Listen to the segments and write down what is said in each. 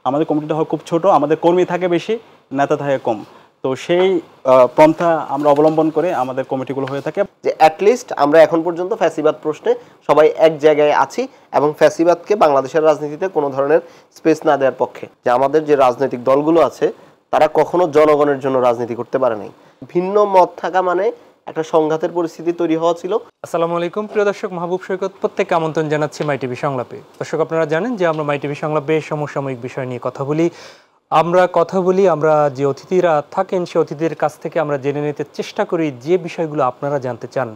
আমাদের কমিটিটা হয় খুব ছোট, আমাদের কর্মী থাকে বেশি, নেতা থাকে কম। তো সেই পন্থা আমরা অবলম্বন করে আমাদের কমিটিগুলো হয়ে থাকে যে অ্যাটলিস্ট আমরা এখন পর্যন্ত ফ্যাসিবাদ প্রশ্নে সবাই এক জায়গায় আছি এবং ফ্যাসিবাদকে বাংলাদেশের রাজনীতিতে কোনো ধরনের স্পেস না দেওয়ার পক্ষে। যে আমাদের যে রাজনৈতিক দলগুলো আছে তারা কখনো জনগণের জন্য রাজনীতি করতে পারে নাই। ভিন্ন মত থাকা মানে একটা সংঘাতের পরিস্থিতি তৈরি হওয়া ছিল। আসসালামু আলাইকুম প্রিয় দর্শক, মাহবুব সৈকত প্রত্যেককে আমন্ত্রণ জানাচ্ছি মাই টিভি সংলাপে। দর্শক, আপনারা জানেন যে আমরা মাই টিভি সংলাপে সমসাময়িক বিষয় নিয়ে কথা বলি। আমরা যে অতিথিরা থাকেন সেই অতিথিদের কাছ থেকে আমরা জেনে নিতে চেষ্টা করি যে বিষয়গুলো আপনারা জানতে চান।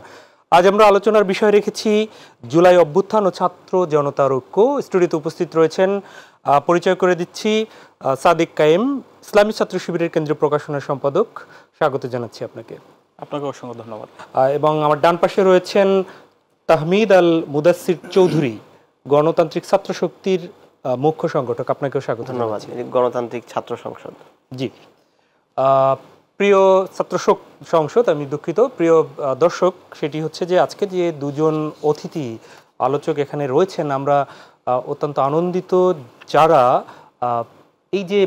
আজ আমরা আলোচনার বিষয় রেখেছি জুলাই অভ্যুত্থান ও ছাত্র জনতার ঐক্য। স্টুডিওতে উপস্থিত রয়েছেন, পরিচয় করে দিচ্ছি, সাদিক কায়েম, ইসলামী ছাত্র শিবিরের কেন্দ্রীয় প্রকাশনার সম্পাদক। স্বাগত জানাচ্ছি আপনাকে। আপনাকে অসংখ্য ধন্যবাদ। এবং আমার ডান পাশে রয়েছেন তাহমিদ আল মুদাসসির চৌধুরী, গণতান্ত্রিক ছাত্র শক্তির মুখ্য সংগঠক। আপনাকেও স্বাগত। ধন্যবাদ। গণতান্ত্রিক ছাত্র সংসদ। জি, প্রিয় ছাত্র সংসদ, আমি দুঃখিত প্রিয় দর্শক, সেটি হচ্ছে যে আজকে যে দুজন অতিথি আলোচক এখানে রয়েছেন, আমরা অত্যন্ত আনন্দিত। যারা এই যে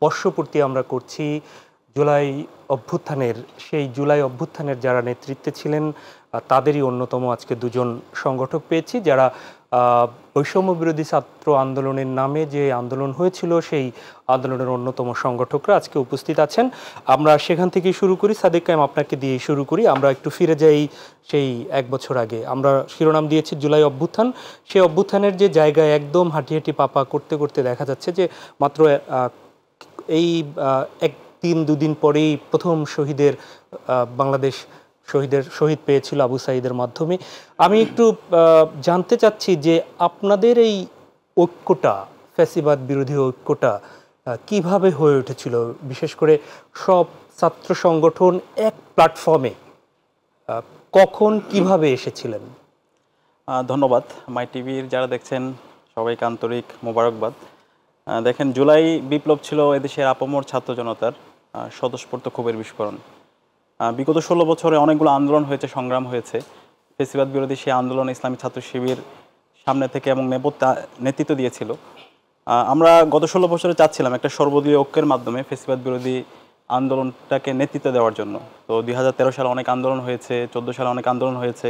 বর্ষপূর্তি আমরা করছি জুলাই অভ্যুত্থানের, সেই জুলাই অভ্যুত্থানের যারা নেতৃত্বে ছিলেন তাদেরই অন্যতম আজকে দুজন সংগঠক পেয়েছি, যারা বৈষম্য বিরোধী ছাত্র আন্দোলনের নামে যে আন্দোলন হয়েছিল সেই আন্দোলনের অন্যতম সংগঠকরা আজকে উপস্থিত আছেন। আমরা সেখান থেকেই শুরু করি। সাদিক কায়েম, আপনাকে দিয়ে শুরু করি। আমরা একটু ফিরে যাই সেই 1 বছর আগে। আমরা শিরোনাম দিয়েছি জুলাই অভ্যুত্থান। সেই অভ্যুত্থানের যে জায়গায় একদম হাঁটি হাঁটি পাপা করতে করতে দেখা যাচ্ছে যে মাত্র এই 1-2 দিন পরেই প্রথম বাংলাদেশ শহীদ পেয়েছিল আবু সাঈদের মাধ্যমে। আমি একটু জানতে চাচ্ছি যে আপনাদের এই ঐক্যটা, ফ্যাসিবাদ বিরোধী ঐক্যটা কিভাবে হয়ে উঠেছিল, বিশেষ করে সব ছাত্র সংগঠন এক প্ল্যাটফর্মে কখন কিভাবে এসেছিলেন? ধন্যবাদ। মাই টিভির যারা দেখছেন সবাইকে আন্তরিক মোবারকবাদ। দেখেন, জুলাই বিপ্লব ছিল এদেশের আপামর ছাত্র জনতার স্বতঃস্ফূর্ত ক্ষোভের বিস্ফোরণ। বিগত 16 বছরে অনেকগুলো আন্দোলন হয়েছে, সংগ্রাম হয়েছে। ফ্যাসিবাদ বিরোধী সেই আন্দোলন ইসলামী ছাত্র শিবির সামনে থেকে এবং নেতৃত্ব দিয়েছিল। আমরা গত 16 বছরে চাচ্ছিলাম একটা সর্বদলীয় ঐক্যের মাধ্যমে ফ্যাসিবাদ বিরোধী আন্দোলনটাকে নেতৃত্ব দেওয়ার জন্য। তো 2013 সালে অনেক আন্দোলন হয়েছে, 14 সালে অনেক আন্দোলন হয়েছে,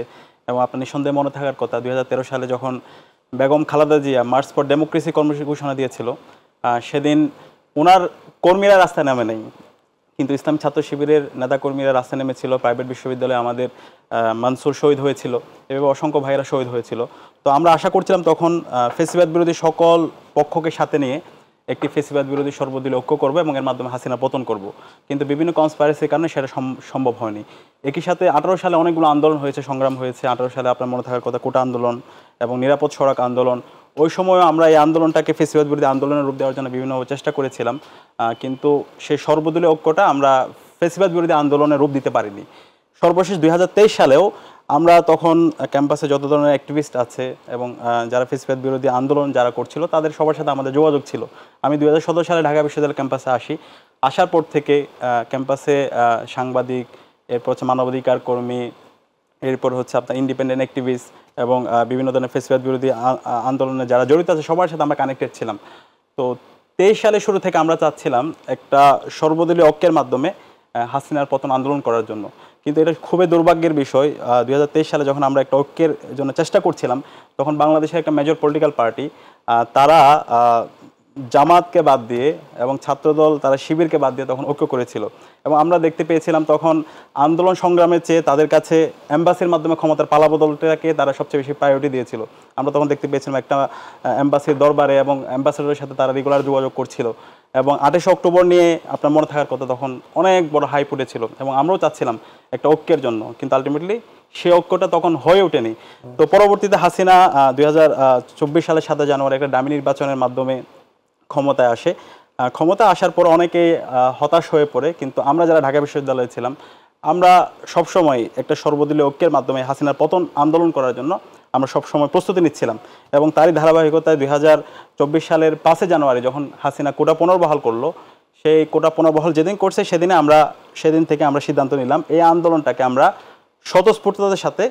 এবং আপনার নিঃসন্দেহে মনে থাকার কথা 2013 সালে যখন Begum Khaleda Zia March for democracy কর্মসূচি ঘোষণা দিয়েছিল, সেদিন ওনার কর্মীরা রাস্তায় নামে নেই, কিন্তু ইসলামী ছাত্র শিবিরের নেতাকর্মীরা রাস্তায় নেমেছিল। প্রাইভেট বিশ্ববিদ্যালয়ে আমাদের মানসুর শহীদ হয়েছিল, এভাবে অসংখ্য ভাইয়েরা শহীদ হয়েছিল। তো আমরা আশা করছিলাম তখন ফ্যাসিবাদ বিরোধী সকল পক্ষকে সাথে নিয়ে একটি ফ্যাসিবাদ বিরোধী সর্বদলীয় ঐক্য করবো এবং এর মাধ্যমে হাসিনা পতন করব, কিন্তু বিভিন্ন কনস্পাইরেসির কারণে সেটা সম্ভব হয়নি। একই সাথে 18 সালে অনেকগুলো আন্দোলন হয়েছে, সংগ্রাম হয়েছে। 18 সালে আপনার মনে থাকার কথা কোটা আন্দোলন এবং নিরাপদ সড়ক আন্দোলন। ওই সময় আমরা এই আন্দোলনটাকে ফ্যাসিবাদ বিরোধী আন্দোলনের রূপ দেওয়ার জন্য বিভিন্ন চেষ্টা করেছিলাম, কিন্তু সেই সর্বদলীয় ঐক্যটা আমরা ফ্যাসিবাদ বিরোধী আন্দোলনের রূপ দিতে পারিনি। সর্বশেষ 2023 সালেও আমরা তখন ক্যাম্পাসে যত ধরনের অ্যাক্টিভিস্ট আছে এবং যারা ফ্যাসিবাদ বিরোধী আন্দোলন যারা করছিল তাদের সবার সাথে আমাদের যোগাযোগ ছিল। আমি 2017 সালে ঢাকা বিশ্ববিদ্যালয় ক্যাম্পাসে আসি। আসার পর থেকে ক্যাম্পাসে সাংবাদিক, এরপর হচ্ছে মানবাধিকার কর্মী, এরপর হচ্ছে আপনার ইন্ডিপেন্ডেন্ট অ্যাক্টিভিস্ট এবং বিভিন্ন ধরনের ফ্যাসিবাদ বিরোধী আন্দোলনে যারা জড়িত আছে সবার সাথে আমরা কানেক্টেড ছিলাম। তো 23 সালের শুরু থেকে আমরা চাচ্ছিলাম একটা সর্বদলীয় ঐক্যের মাধ্যমে হাসিনার পতন আন্দোলন করার জন্য, কিন্তু এটা খুবই দুর্ভাগ্যের বিষয়। 2023 সালে যখন আমরা একটা ঐক্যের জন্য চেষ্টা করছিলাম, তখন বাংলাদেশের একটা মেজর পলিটিক্যাল পার্টি তারা জামাতকে বাদ দিয়ে এবং ছাত্রদল তারা শিবিরকে বাদ দিয়ে তখন ঐক্য করেছিল, এবং আমরা দেখতে পেয়েছিলাম তখন আন্দোলন সংগ্রামের চেয়ে তাদের কাছে এম্বাসির মাধ্যমে ক্ষমতার পালাবদলটাকে তারা সবচেয়ে বেশি প্রায়োরিটি দিয়েছিল। আমরা তখন দেখতে পেয়েছিলাম একটা এম্বাসির দরবারে এবং অ্যাম্বাসেডরের সাথে তারা রেগুলার যোগাযোগ করছিল, এবং 28 অক্টোবর নিয়ে আপনার মনে থাকার কথা তখন অনেক বড় হাইপ উঠেছিল, এবং আমরাও চাচ্ছিলাম একটা ঐক্যের জন্য, কিন্তু আলটিমেটলি সেই ঐক্যটা তখন হয়ে ওঠেনি। তো পরবর্তীতে হাসিনা 2024 সালের 7 জানুয়ারি একটা ডামি নির্বাচনের মাধ্যমে ক্ষমতায় আসে। ক্ষমতা আসার পর অনেকেই হতাশ হয়ে পড়ে, কিন্তু আমরা যারা ঢাকা বিশ্ববিদ্যালয়ে ছিলাম আমরা সবসময় একটা সর্বদলীয় ঐক্যের মাধ্যমে হাসিনার পতন আন্দোলন করার জন্য আমরা সবসময় প্রস্তুতি নিচ্ছিলাম, এবং তারই ধারাবাহিকতায় 2024 সালের 5 জানুয়ারি যখন হাসিনা কোটা পুনর্বহাল করলো, সেই কোটা পুনর্বহাল যেদিন করছে সেদিন থেকে আমরা সিদ্ধান্ত নিলাম এই আন্দোলনটাকে আমরা স্বতঃস্ফূর্ততার সাথে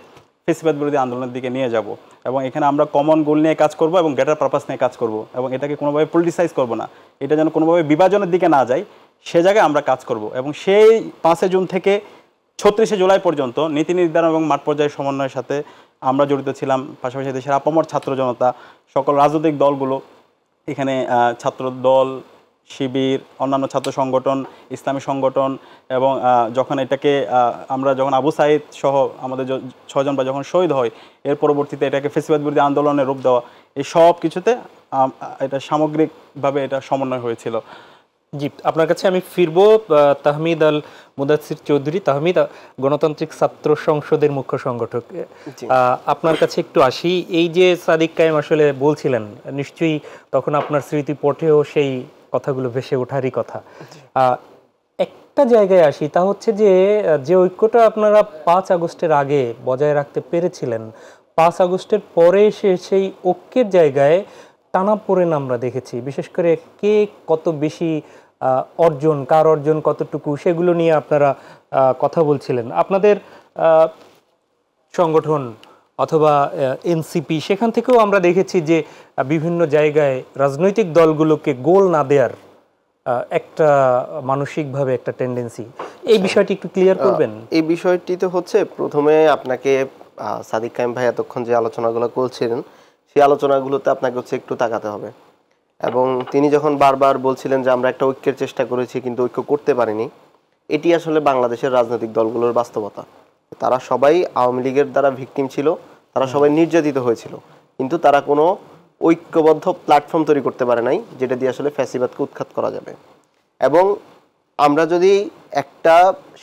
ফেসিবাদ বিরোধী আন্দোলনের দিকে নিয়ে যাব এবং এখানে আমরা কমন গোল নিয়ে কাজ করব এবং বেটার পারপাস নিয়ে কাজ করব এবং এটাকে কোনোভাবে পলিটিসাইজ করব না, এটা যেন কোনোভাবে বিভাজনের দিকে না যায় সে জায়গায় আমরা কাজ করব। এবং সেই 5 জুন থেকে 36 জুলাই পর্যন্ত নীতি নির্ধারণ এবং মাঠ পর্যায়ের সমন্বয়ের সাথে আমরা জড়িত ছিলাম। পাশাপাশি দেশের আপামর ছাত্র জনতা, সকল রাজনৈতিক দলগুলো, এখানে ছাত্র দল, শিবির, অন্যান্য ছাত্র সংগঠন, ইসলামী সংগঠন এবং যখন এটাকে আমরা যখন আবু সাইদ সহ আমাদের 6 জন যখন শহীদ হয়, এর পরবর্তীতে এটাকে ফেসিবাদ বিরোধী আন্দোলনের রূপ দেওয়া, এই সব কিছুতে এটা সামগ্রিকভাবে এটা সমন্বয় হয়েছিল। জি, আপনার কাছে আমি ফিরবো। তাহমিদ আল মুদাসসির চৌধুরী, তাহমিদ গণতান্ত্রিক ছাত্র সংসদের মুখ্য সংগঠক, আপনার কাছে একটু আসি। এই যে সাদিক কায়েম আসলে বলছিলেন, নিশ্চয়ই তখন আপনার স্মৃতিপটেও সেই কথাগুলো ভেসে ওঠারই কথা। একটা জায়গায় আসি, তা হচ্ছে যে ঐক্যটা আপনারা 5 আগস্টের আগে বজায় রাখতে পেরেছিলেন, 5 আগস্টের পরে এসে সেই ঐক্যের জায়গায় টানাপোড়েন আমরা দেখেছি। বিশেষ করে কে কত বেশি অর্জন, কার অর্জন কতটুকু, সেগুলো নিয়ে আপনারা কথা বলছিলেন। আপনাদের সংগঠন অথবা এনসিপি, সেখান থেকেও আমরা দেখেছি যে বিভিন্ন জায়গায় রাজনৈতিক দলগুলোকে গোল না দেওয়ার একটা মানসিকভাবে একটা টেন্ডেন্সি। এই বিষয়টি একটু ক্লিয়ার করবেন? এই বিষয়টি তো হচ্ছে, প্রথমে আপনাকে সাদিক কায়েম ভাই এতক্ষণ যে আলোচনাগুলো করছিলেন, সেই আলোচনাগুলোতে আপনাকে হচ্ছে একটু তাকাতে হবে। এবং তিনি যখন বারবার বলছিলেন যে আমরা একটা ঐক্যের চেষ্টা করেছি কিন্তু ঐক্য করতে পারিনি, এটি আসলে বাংলাদেশের রাজনৈতিক দলগুলোর বাস্তবতা। তারা সবাই আওয়ামী লীগের দ্বারা ভিকটিম ছিল, তারা সবাই নির্যাতিত হয়েছিল, কিন্তু তারা কোনো ঐক্যবদ্ধ প্ল্যাটফর্ম তৈরি করতে পারে নাই যেটা দিয়ে আসলে ফ্যাসিবাদকে উৎখাত করা যাবে। এবং আমরা যদি একটা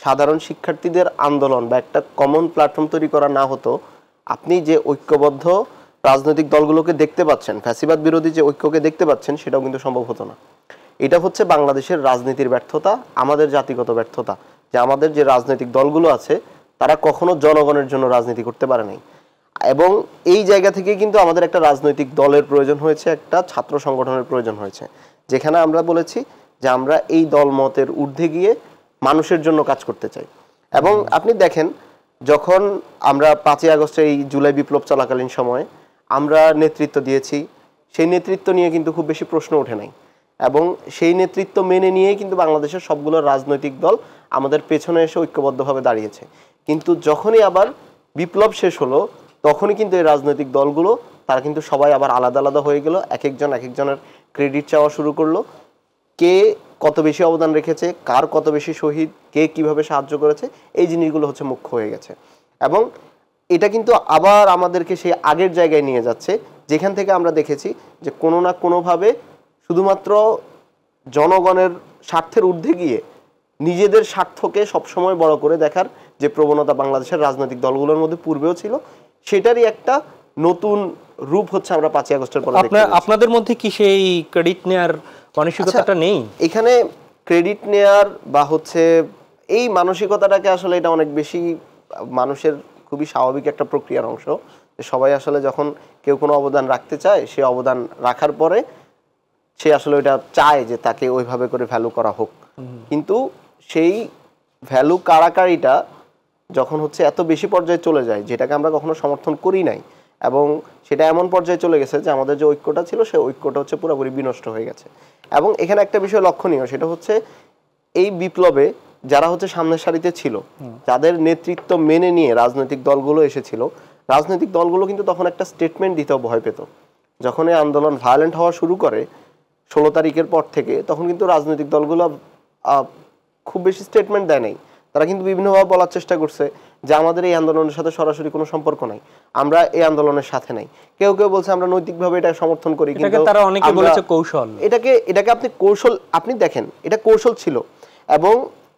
সাধারণ শিক্ষার্থীদের আন্দোলন বা একটা কমন প্ল্যাটফর্ম তৈরি করা না হতো, আপনি যে ঐক্যবদ্ধ রাজনৈতিক দলগুলোকে দেখতে পাচ্ছেন, ফ্যাসিবাদ বিরোধী যে ঐক্যকে দেখতে পাচ্ছেন, সেটাও কিন্তু সম্ভব হতো না। এটা হচ্ছে বাংলাদেশের রাজনীতির ব্যর্থতা, আমাদের জাতিগত ব্যর্থতা, যে আমাদের যে রাজনৈতিক দলগুলো আছে তারা কখনো জনগণের জন্য রাজনীতি করতে পারে নাই। এবং এই জায়গা থেকে কিন্তু আমাদের একটা রাজনৈতিক দলের প্রয়োজন হয়েছে, একটা ছাত্র সংগঠনের প্রয়োজন হয়েছে, যেখানে আমরা বলেছি যে আমরা এই দলমতের ঊর্ধ্বে গিয়ে মানুষের জন্য কাজ করতে চাই। এবং আপনি দেখেন, যখন আমরা 5 আগস্টে এই জুলাই বিপ্লব চলাকালীন সময়ে আমরা নেতৃত্ব দিয়েছি, সেই নেতৃত্ব নিয়ে কিন্তু খুব বেশি প্রশ্ন ওঠে নাই। এবং সেই নেতৃত্ব মেনে নিয়েই কিন্তু বাংলাদেশের সবগুলো রাজনৈতিক দল আমাদের পেছনে এসে ঐক্যবদ্ধভাবে দাঁড়িয়েছে। কিন্তু যখনই আবার বিপ্লব শেষ হলো, তখনই কিন্তু এই রাজনৈতিক দলগুলো তারা কিন্তু সবাই আবার আলাদা আলাদা হয়ে গেল, এক একজনের ক্রেডিট চাওয়া শুরু করলো। কে কত বেশি অবদান রেখেছে, কার কত বেশি শহীদ, কে কিভাবে সাহায্য করেছে, এই জিনিসগুলো হচ্ছে মুখ্য হয়ে গেছে। এবং এটা কিন্তু আবার আমাদেরকে সেই আগের জায়গায় নিয়ে যাচ্ছে, যেখান থেকে আমরা দেখেছি যে কোনো না কোনোভাবে শুধুমাত্র জনগণের স্বার্থের ঊর্ধ্বে গিয়ে নিজেদের স্বার্থকে সবসময় বড় করে দেখার যে প্রবণতা বাংলাদেশের রাজনৈতিক দলগুলোর মধ্যে পূর্বেও ছিল, সেটারই একটা নতুন রূপ হচ্ছে আমরা 5 আগস্টের পরে দেখতে পাচ্ছি। আপনাদের মধ্যে কি সেই ক্রেডিট নেয়ার মানসিকতাটা নেই? এখানে ক্রেডিট নেয়ার বা হচ্ছে এই মানসিকতাটাকে আসলে এটা অনেক বেশি মানুষের খুবই স্বাভাবিক একটা প্রক্রিয়ার অংশ, যে সবাই আসলে যখন কেউ কোনো অবদান রাখতে চায়, সে অবদান রাখার পরে সে আসলে ওইটা চায় যে তাকে ওইভাবে করে ভ্যালু করা হোক। কিন্তু সেই ভ্যালু কাড়াকাড়িটা যখন হচ্ছে এত বেশি পর্যায়ে চলে যায়, যেটাকে আমরা কখনো সমর্থন করি নাই, এবং সেটা এমন পর্যায়ে চলে গেছে যে আমাদের যে ঐক্যটা ছিল, সেই ঐক্যটা হচ্ছে পুরোপুরি বিনষ্ট হয়ে গেছে। এবং এখানে একটা বিষয় লক্ষণীয়, সেটা হচ্ছে এই বিপ্লবে যারা হচ্ছে সামনের সারিতে ছিল, যাদের নেতৃত্ব মেনে নিয়ে রাজনৈতিক দলগুলো এসেছিল, রাজনৈতিক দলগুলো কিন্তু তখন একটা স্টেটমেন্ট দিতেও ভয় পেত। যখন এই আন্দোলন ভায়োলেন্ট হওয়া শুরু করে 16 তারিখের পর থেকে, তখন কিন্তু রাজনৈতিক দলগুলো খুব বেশি স্টেটমেন্ট দেয় নাই। তারা কিন্তু বিভিন্নভাবে বলার চেষ্টা করছে যে আমাদের এই আন্দোলনের সাথে সরাসরি কোনো সম্পর্ক নাই, আমরা এই আন্দোলনের সাথে নাই। কেউ কেউ বলছে আমরা নৈতিকভাবে এটা সমর্থন করি, কিন্তু তারা অনেকে বলেছে কৌশল। এটাকে আপনি কৌশল, আপনি দেখেন এটা কৌশল ছিল। এবং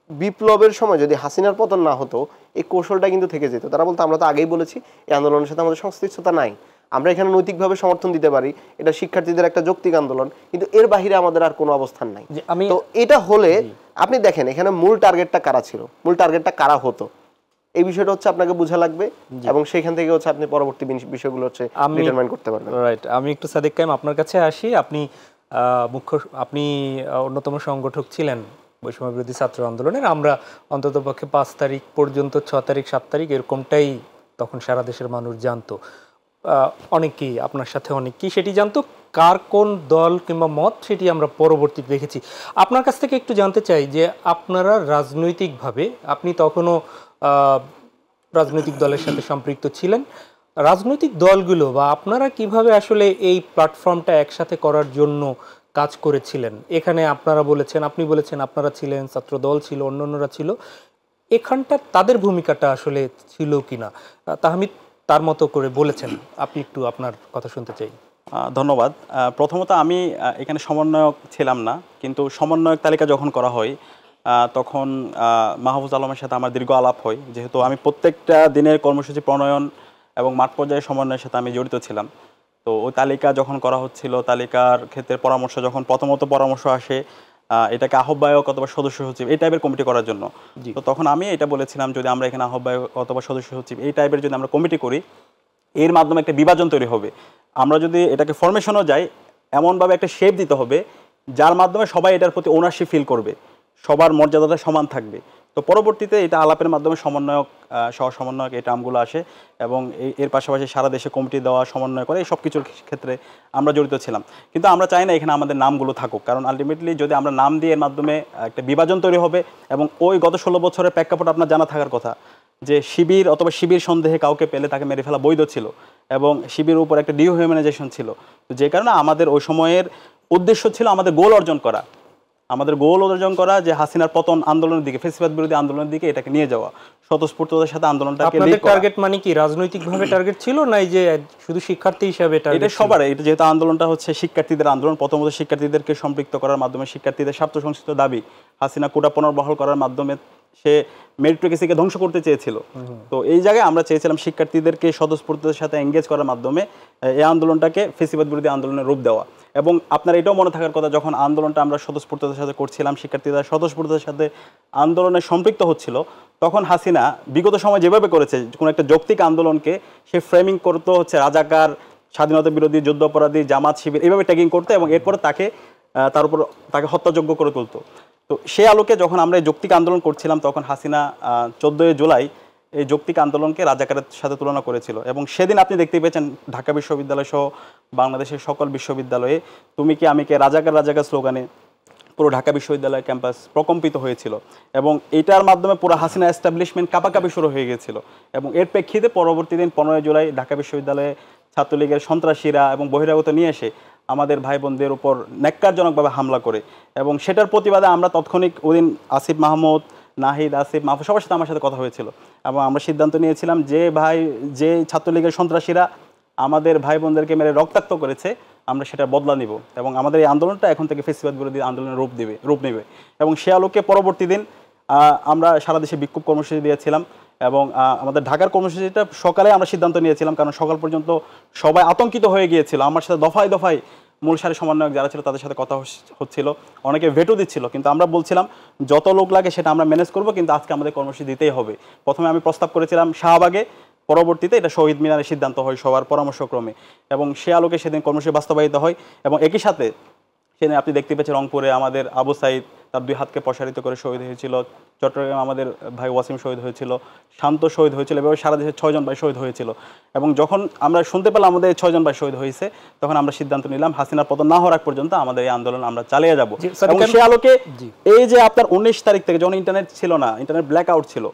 বিপ্লবের সময় যদি হাসিনার পতন না হতো, এই কৌশলটা কিন্তু থেকে যেত। তারা বলতো আমরা তো আগেই বলেছি এই আন্দোলনের সাথে আমাদের সংশ্লিষ্টতা নাই, আমরা এখানে নৈতিকভাবে সমর্থন দিতে পারি, এটা শিক্ষার্থীদের একটা যৌক্তিক আন্দোলন, কিন্তু এর বাহিরে আমাদের আর কোনো অবস্থান নাই। তো এটা হলে আপনি দেখেন এখানে মূল টার্গেটটা কারা ছিল, মূল টার্গেটটা কারা হতো, এই বিষয়টা হচ্ছে আপনাকে বোঝা লাগবে, এবং সেখান থেকে হচ্ছে আপনি পরবর্তী বিষয়গুলো হচ্ছে ডিটারমাইন করতে পারবেন। রাইট। আমি একটু সাদিক কায়েম আপনার কাছে আসি। আপনি অন্যতম সংগঠক ছিলেন বৈষম্য বিরোধী ছাত্র আন্দোলনের। আমরা অন্ততপক্ষে 5 তারিখ পর্যন্ত, 6 তারিখ 7 তারিখ এরকমটাই তখন সারা দেশের মানুষ জানতো, অনেকেই আপনার সাথে অনেকেই সেটি জানতো, কার কোন দল কিংবা মত সেটি আমরা পরবর্তীতে দেখেছি। আপনার কাছ থেকে একটু জানতে চাই যে আপনারা রাজনৈতিকভাবে, আপনি তখনও রাজনৈতিক দলের সাথে সম্পৃক্ত ছিলেন, রাজনৈতিক দলগুলো বা আপনারা কিভাবে আসলে এই প্ল্যাটফর্মটা একসাথে করার জন্য কাজ করেছিলেন? এখানে আপনারা বলেছেন, আপনি বলেছেন আপনারা ছিলেন, ছাত্র দল ছিল, অন্যান্যরা ছিল, এখানটা তাদের ভূমিকাটা আসলে ছিল কিনা? তাহমিদ তার মতো করে বলেছেন, আপনি একটু আপনার কথা শুনতে চাই। ধন্যবাদ। প্রথমত আমি এখানে সমন্বয়ক ছিলাম না, কিন্তু সমন্বয়ক তালিকা যখন করা হয় তখন মাহফুজ আলমের সাথে আমার দীর্ঘ আলাপ হয়, যেহেতু আমি প্রত্যেকটা দিনের কর্মসূচি প্রণয়ন এবং মাঠ পর্যায়ে সমন্বয়ের সাথে আমি জড়িত ছিলাম। তো ওই তালিকা যখন করা হচ্ছিল, তালিকার ক্ষেত্রে পরামর্শ যখন প্রথমত পরামর্শ আসে এটাকে আহ্বায়ক অথবা সদস্য সচিব এই টাইপের কমিটি করার জন্য, তো তখন আমি এটা বলেছিলাম যদি আমরা এখানে আহ্বায়ক অথবা সদস্য সচিব এই টাইপের যদি আমরা কমিটি করি, এর মাধ্যমে একটা বিভাজন তৈরি হবে। আমরা যদি এটাকে ফরমেশনও যাই, এমনভাবে একটা শেপ দিতে হবে যার মাধ্যমে সবাই এটার প্রতি ওনারশিপ ফিল করবে, সবার মর্যাদাটা সমান থাকবে। তো পরবর্তীতে এটা আলাপের মাধ্যমে সমন্বয়ক, সহ সমন্বয়ক এই টার্মগুলো আসে এবং এর পাশাপাশি সারা দেশে কমিটি দেওয়া, সমন্বয় করে এই সব কিছুর ক্ষেত্রে আমরা জড়িত ছিলাম। কিন্তু আমরা চাই না এখানে আমাদের নামগুলো থাকুক, কারণ আলটিমেটলি যদি আমরা নাম দিয়ে এর মাধ্যমে একটা বিভাজন তৈরি হবে। এবং ওই গত 16 বছরের প্রেক্ষাপট আপনার জানা থাকার কথা যে শিবির অথবা শিবির সন্দেহে কাউকে পেলে তাকে মেরে ফেলা বৈধ ছিল এবং শিবিরের উপর একটা ডিহিউম্যানাইজেশন ছিল। তো যে কারণে আমাদের ওই সময়ের উদ্দেশ্য ছিল আমাদের গোল অর্জন করা, যে হাসিনার পতন আন্দোলনের দিকে, ফ্যাসিবাদ বিরোধী আন্দোলনের দিকে এটাকে নিয়ে যাওয়া, স্বতঃস্ফূর্ততার সাথে আন্দোলনটাকে লিড করা। আপনাদের টার্গেট মানে কি রাজনৈতিকভাবে টার্গেট ছিল না এই যে শুধু শিক্ষার্থী হিসেবে টার্গেট? এটা সবার, এটা যেহেতু আন্দোলনটা হচ্ছে শিক্ষার্থীদের আন্দোলন, প্রথমত শিক্ষার্থীদেরকে সম্পৃক্ত করার মাধ্যমে শিক্ষার্থীদের স্বার্থ সংশ্লিষ্ট দাবি হাসিনা কোটা পুনর্বহাল করার মাধ্যমে সে মেরিটোক্রেসিকে ধ্বংস করতে চেয়েছিল। তো এই জায়গায় আমরা চেয়েছিলাম শিক্ষার্থীদেরকে স্বতঃস্ফূর্ততার সাথে এঙ্গেজ করার মাধ্যমে এই আন্দোলনটাকে ফ্যাসিবাদ বিরোধী আন্দোলনের রূপ দেওয়া। এবং আপনার এটাও মনে থাকার কথা, যখন আন্দোলনটা আমরা স্বতঃস্ফূর্ততার সাথে করছিলাম, শিক্ষার্থীরা স্বতঃস্ফূর্ততার সাথে আন্দোলনে সম্পৃক্ত হচ্ছিল, তখন হাসিনা বিগত সময় যেভাবে করেছে কোনো একটা যৌক্তিক আন্দোলনকে সে ফ্রেমিং করতো হচ্ছে রাজাকার, স্বাধীনতা বিরোধী, যুদ্ধ অপরাধী, জামাত শিবির, এইভাবে ট্যাগিং করতো এবং এরপরে তার উপর তাকে হত্যাযোগ্য করে তুলতো। তো সে আলোকে যখন আমরা এই যৌক্তিক আন্দোলন করছিলাম, তখন হাসিনা 14 জুলাই এই যৌক্তিক আন্দোলনকে রাজাকারের সাথে তুলনা করেছিল। এবং সেদিন আপনি দেখতে পেয়েছেন ঢাকা বিশ্ববিদ্যালয় সহ বাংলাদেশের সকল বিশ্ববিদ্যালয়ে তুমি কি আমি কে রাজাকার রাজাকার স্লোগানে পুরো ঢাকা বিশ্ববিদ্যালয় ক্যাম্পাস প্রকম্পিত হয়েছিল এবং এটার মাধ্যমে পুরো হাসিনা এস্টাবলিশমেন্ট কাঁপাকাঁপি শুরু হয়ে গিয়েছিল। এবং এর প্রেক্ষিতে পরবর্তী দিন 15 জুলাই ঢাকা বিশ্ববিদ্যালয়ে ছাত্রলীগের সন্ত্রাসীরা এবং বহিরাগত নিয়ে এসে আমাদের ভাই বোনদের উপর ন্যাক্কারজনকভাবে হামলা করে, এবং সেটার প্রতিবাদে আমরা তাৎক্ষণিক ওদিন আসিফ মাহমুদ, নাহিদ, আসিফ, মাহফুজ সবার সাথে আমার সাথে কথা হয়েছিল এবং আমরা সিদ্ধান্ত নিয়েছিলাম যে ছাত্রলীগের সন্ত্রাসীরা আমাদের ভাই বোনদেরকে মেরে রক্তাক্ত করেছে আমরা সেটা বদলা নিব এবং আমাদের এই আন্দোলনটা এখন থেকে ফ্যাসিবাদ বিরোধী আন্দোলনের রূপ নেবে। এবং সে আলোকে পরবর্তী দিন আমরা সারা দেশে বিক্ষোভ কর্মসূচি দিয়েছিলাম এবং আমাদের ঢাকার কর্মসূচিটা সকালে আমরা সিদ্ধান্ত নিয়েছিলাম, কারণ সকাল পর্যন্ত সবাই আতঙ্কিত হয়ে গিয়েছিল। আমার সাথে দফায় দফায় মূল সারি সমন্বয়ক যারা ছিল তাদের সাথে কথা হচ্ছিল, অনেকে ভেটো দিচ্ছিল, কিন্তু আমরা বলছিলাম যত লোক লাগে সেটা আমরা ম্যানেজ করব, কিন্তু আজকে আমাদের কর্মসূচি দিতেই হবে। প্রথমে আমি প্রস্তাব করেছিলাম শাহবাগে, পরবর্তীতে এটা শহীদ মিনারের সিদ্ধান্ত হয় সবার পরামর্শক্রমে এবং সে আলোকে সেদিন কর্মসূচি বাস্তবায়িত হয়। এবং একই সাথে সেদিন আপনি দেখতে পেয়েছেন রংপুরে আমাদের আবু সাইদ তার 2 হাতকে প্রসারিত করে শহীদ হয়েছিল, চট্টগ্রামে আমাদের ভাই ওয়াসিম শহীদ হয়েছিল, শান্ত শহীদ হয়েছিল, এভাবে সারা দেশে 6 জন ভাই শহীদ হয়েছিল। এবং যখন আমরা শুনতে পেলাম আমাদের 6 জন ভাই শহীদ হয়েছে, তখন আমরা সিদ্ধান্ত নিলাম হাসিনার পতন না হওয়ার আগ পর্যন্ত আমাদের এই আন্দোলন আমরা চালিয়ে যাব। এবং সে আলোকে এই যে আপনার 19 তারিখ থেকে যখন ইন্টারনেট ছিল না, ইন্টারনেট ব্ল্যাক আউট ছিল,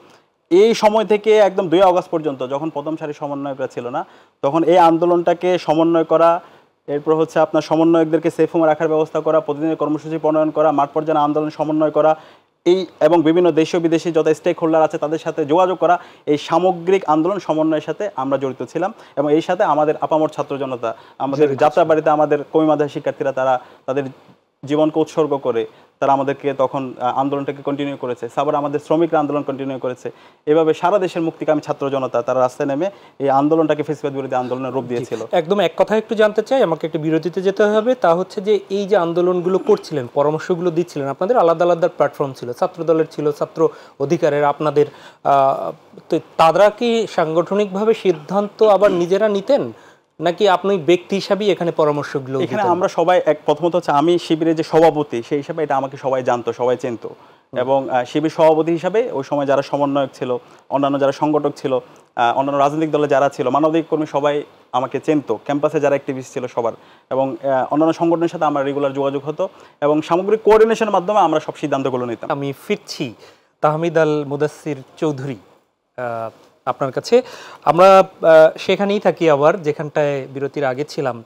এই সময় থেকে একদম 2 আগস্ট পর্যন্ত যখন প্রথম সারি সমন্বয়করা ছিল না, তখন এই আন্দোলনটাকে সমন্বয় করা, এরপর হচ্ছে আপনার সমন্বয়কদেরকে সেফ হোমে রাখার ব্যবস্থা করা, প্রতিদিনের কর্মসূচি প্রণয়ন করা, মাঠ পর্যায়ে আন্দোলন সমন্বয় করা, এই এবং বিভিন্ন দেশীয় বিদেশি যত স্টেক হোল্ডার আছে তাদের সাথে যোগাযোগ করা, এই সামগ্রিক আন্দোলন সমন্বয়ের সাথে আমরা জড়িত ছিলাম। এবং এই সাথে আমাদের আপামর ছাত্র জনতা, আমাদের যাত্রাবাড়িতে আমাদের কওমি মাদ্রাসার শিক্ষার্থীরা তারা তাদের জীবনকে উৎসর্গ করে তারা আমাদেরকে তখন আন্দোলনটাকে কন্টিনিউ করেছে। সাবার আমাদের শ্রমিকরা আন্দোলন কন্টিনিউ করেছে। এভাবে সারা দেশের মুক্তিকামী ছাত্র জনতা তারা রাস্তায় নেমে এই আন্দোলনটাকে ফ্যাসিবাদ বিরোধী আন্দোলনের রূপ দিয়েছিল। একদম এক কথা একটু জানতে চাই, আমাকে একটু বিরতিতে যেতে হবে। তা হচ্ছে যে এই যে আন্দোলনগুলো করছিলেন, পরামর্শগুলো দিচ্ছিলেন, আপনাদের আলাদা আলাদা প্ল্যাটফর্ম ছিল, ছাত্র দলের ছিল, ছাত্র অধিকারের, আপনাদের, তো তারা কি সাংগঠনিকভাবে সিদ্ধান্ত আবার নিজেরা নিতেন নাকি আপনি ব্যক্তি হিসাবেই এখানে পরামর্শগুলো? এখানে আমরা সবাই প্রথমত হচ্ছে আমি শিবিরের যে সভাপতি সেই হিসাবে এটা আমাকে সবাই জানতো, সবাই চিনতো এবং শিবির সভাপতি হিসাবে ওই সময় যারা সমন্বয়ক ছিল, অন্যান্য যারা সংগঠক ছিল, অন্যান্য রাজনৈতিক দলে যারা ছিল, মানবাধিকার কর্মী সবাই আমাকে চেনতো, ক্যাম্পাসে যারা অ্যাক্টিভিস্ট ছিল সবার, এবং অন্যান্য সংগঠনের সাথে আমার রেগুলার যোগাযোগ হতো এবং সামগ্রিক কোঅর্ডিনেশনের মাধ্যমে আমরা সব সিদ্ধান্তগুলো নিতাম। আমি ফিরছি তাহমিদ আল মুদাসসির চৌধুরী আপনার কাছে। আমরা সেখানেই থাকি আবার যেখানটায় বিরতির আগে ছিলাম।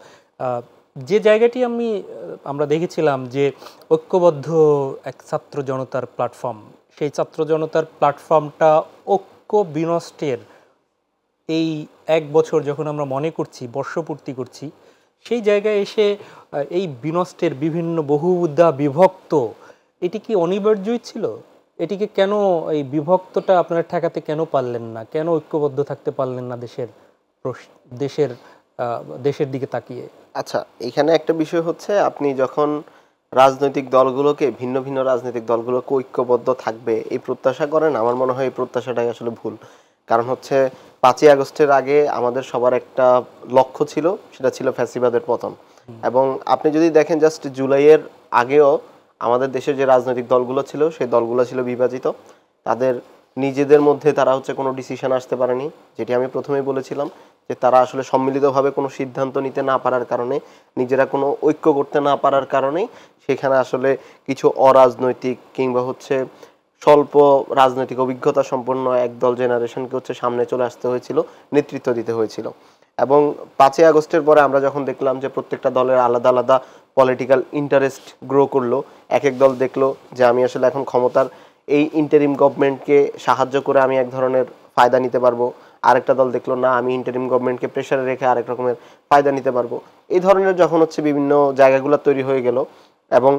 যে জায়গাটি আমরা দেখেছিলাম যে ঐক্যবদ্ধ এক ছাত্র জনতার প্ল্যাটফর্ম, সেই ছাত্র জনতার প্ল্যাটফর্মটা ঐক্য বিনষ্টের এই 1 বছর যখন আমরা মনে করছি, বর্ষপূর্তি করছি, সেই জায়গায় এসে এই বিনষ্টের বিভিন্ন বহুবিধা বিভক্ত, এটি কি অনিবার্যই ছিল? এটিকে কেন, এই বিভক্তটা আপনারা ঠেকাতে কেন পারলেন না? কেন ঐক্যবদ্ধ থাকতে পারলেন না দেশের দিকে তাকিয়ে? আচ্ছা, এখানে একটা বিষয় হচ্ছে, আপনি যখন রাজনৈতিক দলগুলোকে, ভিন্ন ভিন্ন রাজনৈতিক দলগুলোকে ঐক্যবদ্ধ থাকবে এই প্রত্যাশা করেন, আমার মনে হয় এই প্রত্যাশাটাই আসলে ভুল। কারণ হচ্ছে 5ই আগস্টের আগে আমাদের সবার একটা লক্ষ্য ছিল, সেটা ছিল ফ্যাসিবাদের পতন। এবং আপনি যদি দেখেন জাস্ট জুলাইয়ের আগেও আমাদের দেশের যে রাজনৈতিক দলগুলো ছিল, সেই দলগুলো ছিল বিভাজিত। তাদের নিজেদের মধ্যে তারা হচ্ছে কোনো ডিসিশন আসতে পারেনি, যেটি আমি প্রথমেই বলেছিলাম যে তারা আসলে সম্মিলিতভাবে কোনো সিদ্ধান্ত নিতে না পারার কারণে, নিজেরা কোনো ঐক্য করতে না পারার কারণেই সেখানে আসলে কিছু অরাজনৈতিক কিংবা হচ্ছে স্বল্প রাজনৈতিক অভিজ্ঞতা সম্পন্ন একদল জেনারেশনকে হচ্ছে সামনে চলে আসতে হয়েছিল, নেতৃত্ব দিতে হয়েছিল। এবং 5ই আগস্টের পরে আমরা যখন দেখলাম যে প্রত্যেকটা দলের আলাদা আলাদা পলিটিক্যাল ইন্টারেস্ট গ্রো করলো, এক এক দল দেখলো যে আমি আসলে এখন ক্ষমতার এই ইন্টারিম গভর্নমেন্টকে সাহায্য করে আমি এক ধরনের ফায়দা নিতে পারবো, আরেকটা দল দেখলো না আমি ইন্টারিম গভর্নমেন্টকে প্রেশারে রেখে আরেক রকমের ফায়দা নিতে পারবো। এই ধরনের যখন হচ্ছে বিভিন্ন জায়গাগুলো তৈরি হয়ে গেল, এবং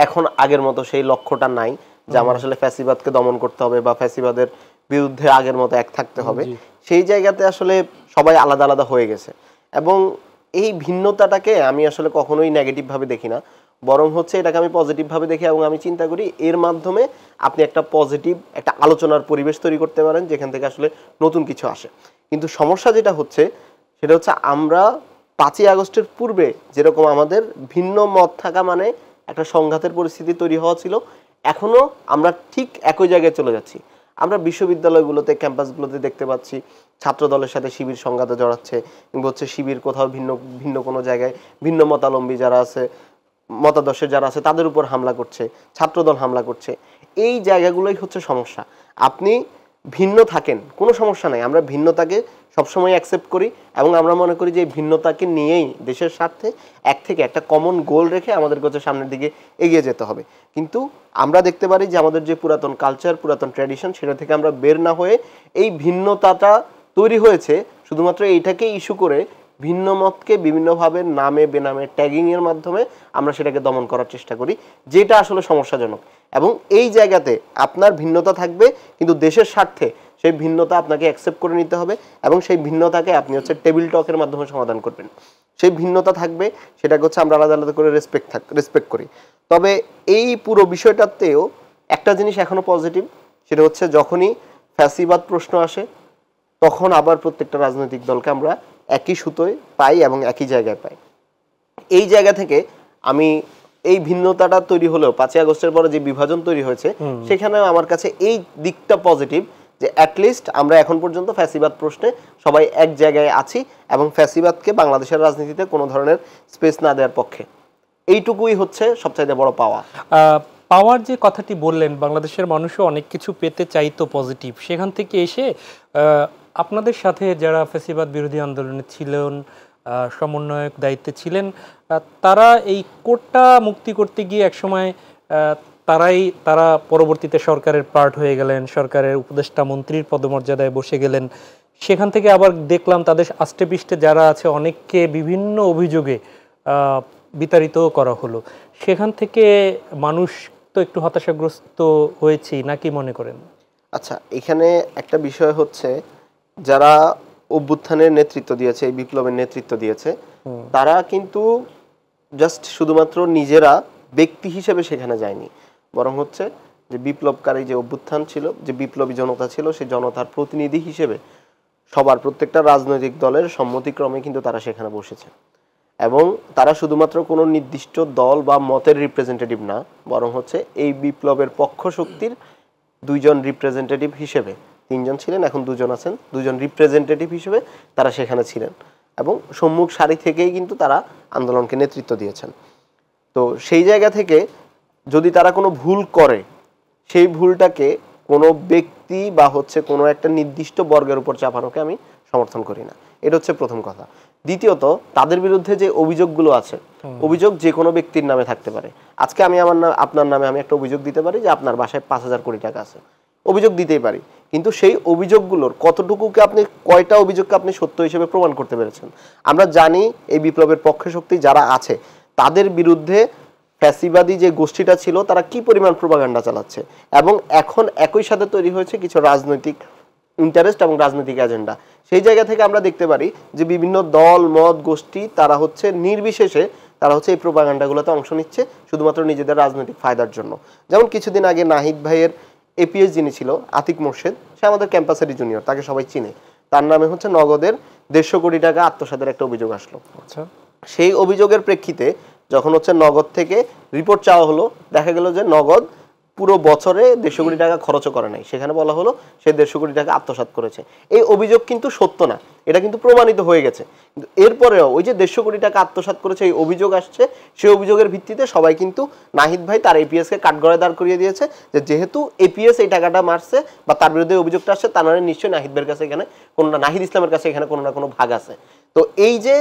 এখন আগের মতো সেই লক্ষ্যটা নাই যে আমার আসলে ফ্যাসিবাদকে দমন করতে হবে বা ফ্যাসিবাদের বিরুদ্ধে আগের মতো এক থাকতে হবে, সেই জায়গাতে আসলে সবাই আলাদা আলাদা হয়ে গেছে। এবং এই ভিন্নতাটাকে আমি আসলে কখনোই নেগেটিভ ভাবে দেখি না, বরং হচ্ছে এটাকে আমি পজিটিভ ভাবে দেখি। এবং আমি চিন্তা করি এর মাধ্যমে আপনি একটা পজিটিভ একটা আলোচনার পরিবেশ তৈরি করতে পারেন, যেখান থেকে আসলে নতুন কিছু আসে। কিন্তু সমস্যা যেটা হচ্ছে সেটা হচ্ছে, আমরা 5ই আগস্টের পূর্বে যেরকম আমাদের ভিন্ন মত থাকা মানে একটা সংঘাতের পরিস্থিতি তৈরি হওয়া ছিল, এখনো আমরা ঠিক একই জায়গায় চলে যাচ্ছি। আমরা বিশ্ববিদ্যালয়গুলোতে, ক্যাম্পাসগুলোতে দেখতে পাচ্ছি ছাত্র দলের সাথে শিবির সংঘাতে জড়াচ্ছে, কিংবা হচ্ছে শিবির কোথাও ভিন্ন ভিন্ন কোনো জায়গায় ভিন্ন মতাবলম্বী যারা আছে, মতাদর্শের যারা আছে, তাদের উপর হামলা করছে, ছাত্রদল হামলা করছে। এই জায়গাগুলোই হচ্ছে সমস্যা। আপনি ভিন্ন থাকেন, কোনো সমস্যা নাই, আমরা ভিন্নতাকে সবসময় অ্যাকসেপ্ট করি এবং আমরা মনে করি যে এই ভিন্নতাকে নিয়েই দেশের স্বার্থে একটা কমন গোল রেখে আমাদেরকে হচ্ছে সামনের দিকে এগিয়ে যেতে হবে। কিন্তু আমরা দেখতে পারি যে আমাদের যে পুরাতন কালচার, পুরাতন ট্র্যাডিশন, সেটা থেকে আমরা বের না হয়ে এই ভিন্নতাটা তৈরি হয়েছে শুধুমাত্র এইটাকে ইস্যু করে ভিন্ন মতকে বিভিন্নভাবে নামে বেনামে ট্যাগিংয়ের মাধ্যমে আমরা সেটাকে দমন করার চেষ্টা করি, যেটা আসলে সমস্যাজনক। এবং এই জায়গাতে আপনার ভিন্নতা থাকবে, কিন্তু দেশের স্বার্থে সেই ভিন্নতা আপনাকে অ্যাকসেপ্ট করে নিতে হবে এবং সেই ভিন্নতাকে আপনি হচ্ছে টেবিল টকের মাধ্যমে সমাধান করবেন। সেই ভিন্নতা থাকবে, সেটাকে হচ্ছে আমরা আলাদা আলাদা করে রেসপেক্ট করি। তবে এই পুরো বিষয়টাতেও একটা জিনিস এখনো পজিটিভ, সেটা হচ্ছে যখনই ফ্যাসিবাদ প্রশ্ন আসে তখন আবার প্রত্যেকটা রাজনৈতিক দলকে আমরা একই সুতোয় পাই এবং একই জায়গায় পাই। এই জায়গা থেকে আমি এই ভিন্নতাটা তৈরি হলেও 5ই আগস্টের পরে যে বিভাজন তৈরি হয়েছে, সেখানেও আমার কাছে এই দিকটা পজিটিভ যে অ্যাটলিস্ট আমরা এখন পর্যন্ত ফ্যাসিবাদ প্রশ্নে সবাই এক জায়গায় আছি এবং ফ্যাসিবাদকে বাংলাদেশের রাজনীতিতে কোনো ধরনের স্পেস না দেওয়ার পক্ষে। এইটুকুই হচ্ছে সবচাইতে বড় পাওয়া। পাওয়ার যে কথাটি বললেন, বাংলাদেশের মানুষও অনেক কিছু পেতে চাইতো পজিটিভ, সেখান থেকে এসে আপনাদের সাথে যারা ফ্যাসিবাদ বিরোধী আন্দোলনে ছিলেন, সমন্বয়ক দায়িত্বে ছিলেন, তারা এই কোটা মুক্তি করতে গিয়ে একসময় তারা পরবর্তীতে সরকারের পার্ট হয়ে গেলেন, সরকারের উপদেষ্টা মন্ত্রীর পদমর্যাদায় বসে গেলেন। সেখান থেকে আবার দেখলাম তাদের আষ্টেপৃষ্ঠে যারা আছে অনেককে বিভিন্ন অভিযোগে বিতাড়িত করা হলো। সেখান থেকে মানুষ তো একটু হতাশাগ্রস্ত হয়েছে, নাকি মনে করেন? আচ্ছা, এখানে একটা বিষয় হচ্ছে, যারা অভ্যুত্থানের নেতৃত্ব দিয়েছে, এই বিপ্লবের নেতৃত্ব দিয়েছে, তারা কিন্তু জাস্ট শুধুমাত্র নিজেরা ব্যক্তি হিসেবে সেখানে যায়নি, বরং হচ্ছে যে বিপ্লবকারী যে অভ্যুত্থান ছিল, যে বিপ্লবী জনতা ছিল, সেই জনতার প্রতিনিধি হিসেবে প্রত্যেকটা রাজনৈতিক দলের সম্মতিক্রমে কিন্তু তারা সেখানে বসেছে। এবং তারা শুধুমাত্র কোনো নির্দিষ্ট দল বা মতের রিপ্রেজেন্টেটিভ না, বরং হচ্ছে এই বিপ্লবের পক্ষ শক্তির দুইজন রিপ্রেজেন্টেটিভ হিসেবে, তিনজন ছিলেন এখন দুজন আছেন, দুজন রিপ্রেজেন্টেটিভ হিসেবে তারা সেখানে ছিলেন এবং সম্মুখ সারি থেকেই কিন্তু তারা আন্দোলনকে নেতৃত্ব দিয়েছেন। তো সেই জায়গা থেকে যদি তারা কোনো ভুল করে, সেই ভুলটাকে কোনো ব্যক্তি বা হচ্ছে কোনো একটা নির্দিষ্ট বর্গের উপর চাপানোকে আমি সমর্থন করি না। এটা হচ্ছে প্রথম কথা। দ্বিতীয়ত, তাদের বিরুদ্ধে যে অভিযোগগুলো আছে, অভিযোগ যে কোনো ব্যক্তির নামে থাকতে পারে। আজকে আমি আপনার নামে আমি একটা অভিযোগ দিতে পারি যে আপনার বাসায় 5,000 কোটি টাকা আছে, অভিযোগ দিতেই পারি, কিন্তু সেই অভিযোগগুলোর কতটুকুকে আপনি, কয়টা অভিযোগকে আপনি সত্য হিসেবে প্রমাণ করতে পেরেছেন? আমরা জানি এই বিপ্লবের পক্ষে শক্তি যারা আছে তাদের বিরুদ্ধে ফ্যাসিবাদী যে গোষ্ঠীটা ছিল তারা কি পরিমাণ প্রোপাগান্ডা চালাচ্ছে, এবং এখন একই সাথে তৈরি হয়েছে কিছু রাজনৈতিক ইন্টারেস্ট এবং রাজনৈতিক এজেন্ডা। সেই জায়গা থেকে আমরা দেখতে পারি যে বিভিন্ন দল মত গোষ্ঠী তারা হচ্ছে নির্বিশেষে তারা হচ্ছে এই প্রোপাগান্ডাগুলোতে অংশ নিচ্ছে শুধুমাত্র নিজেদের রাজনৈতিক ফায়দার জন্য। যেমন কিছুদিন আগে নাহিদ ভাইয়ের এপিএস যিনি ছিল আতিক মোর্শেদ, সে আমাদের ক্যাম্পাসেরই জুনিয়র, তাকে সবাই চিনে। তার নামে হচ্ছে নগদের 150 কোটি টাকা আত্মসাতের একটা অভিযোগ আসলো। আচ্ছা, সেই অভিযোগের প্রেক্ষিতে যখন হচ্ছে নগদ থেকে রিপোর্ট চাওয়া হলো, দেখা গেল যে নগদ পুরো বছরে 150 কোটি টাকা খরচও করে নাই। সেখানে বলা হলো সে 150 কোটি টাকা আত্মসাৎ করেছে। এই অভিযোগ কিন্তু সত্য না, এটা কিন্তু প্রমাণিত হয়ে গেছে। কিন্তু এরপরেও ওই যে 150 কোটি টাকা আত্মসাৎ করেছে এই অভিযোগ আসছে, সেই অভিযোগের ভিত্তিতে সবাই কিন্তু নাহিদ ভাই তার এপিএস কে কাঠগড়ায় দাঁড় করিয়ে দিয়েছে যে যেহেতু এপিএস এই টাকাটা মারছে বা তার বিরুদ্ধে অভিযোগটা আসছে, তার মানে নিশ্চয়ই নাহিদ ভাইয়ের কাছে এখানে কোনো না, নাহিদ ইসলামের কাছে এখানে কোনো না কোনো ভাগ আছে। তো এই যে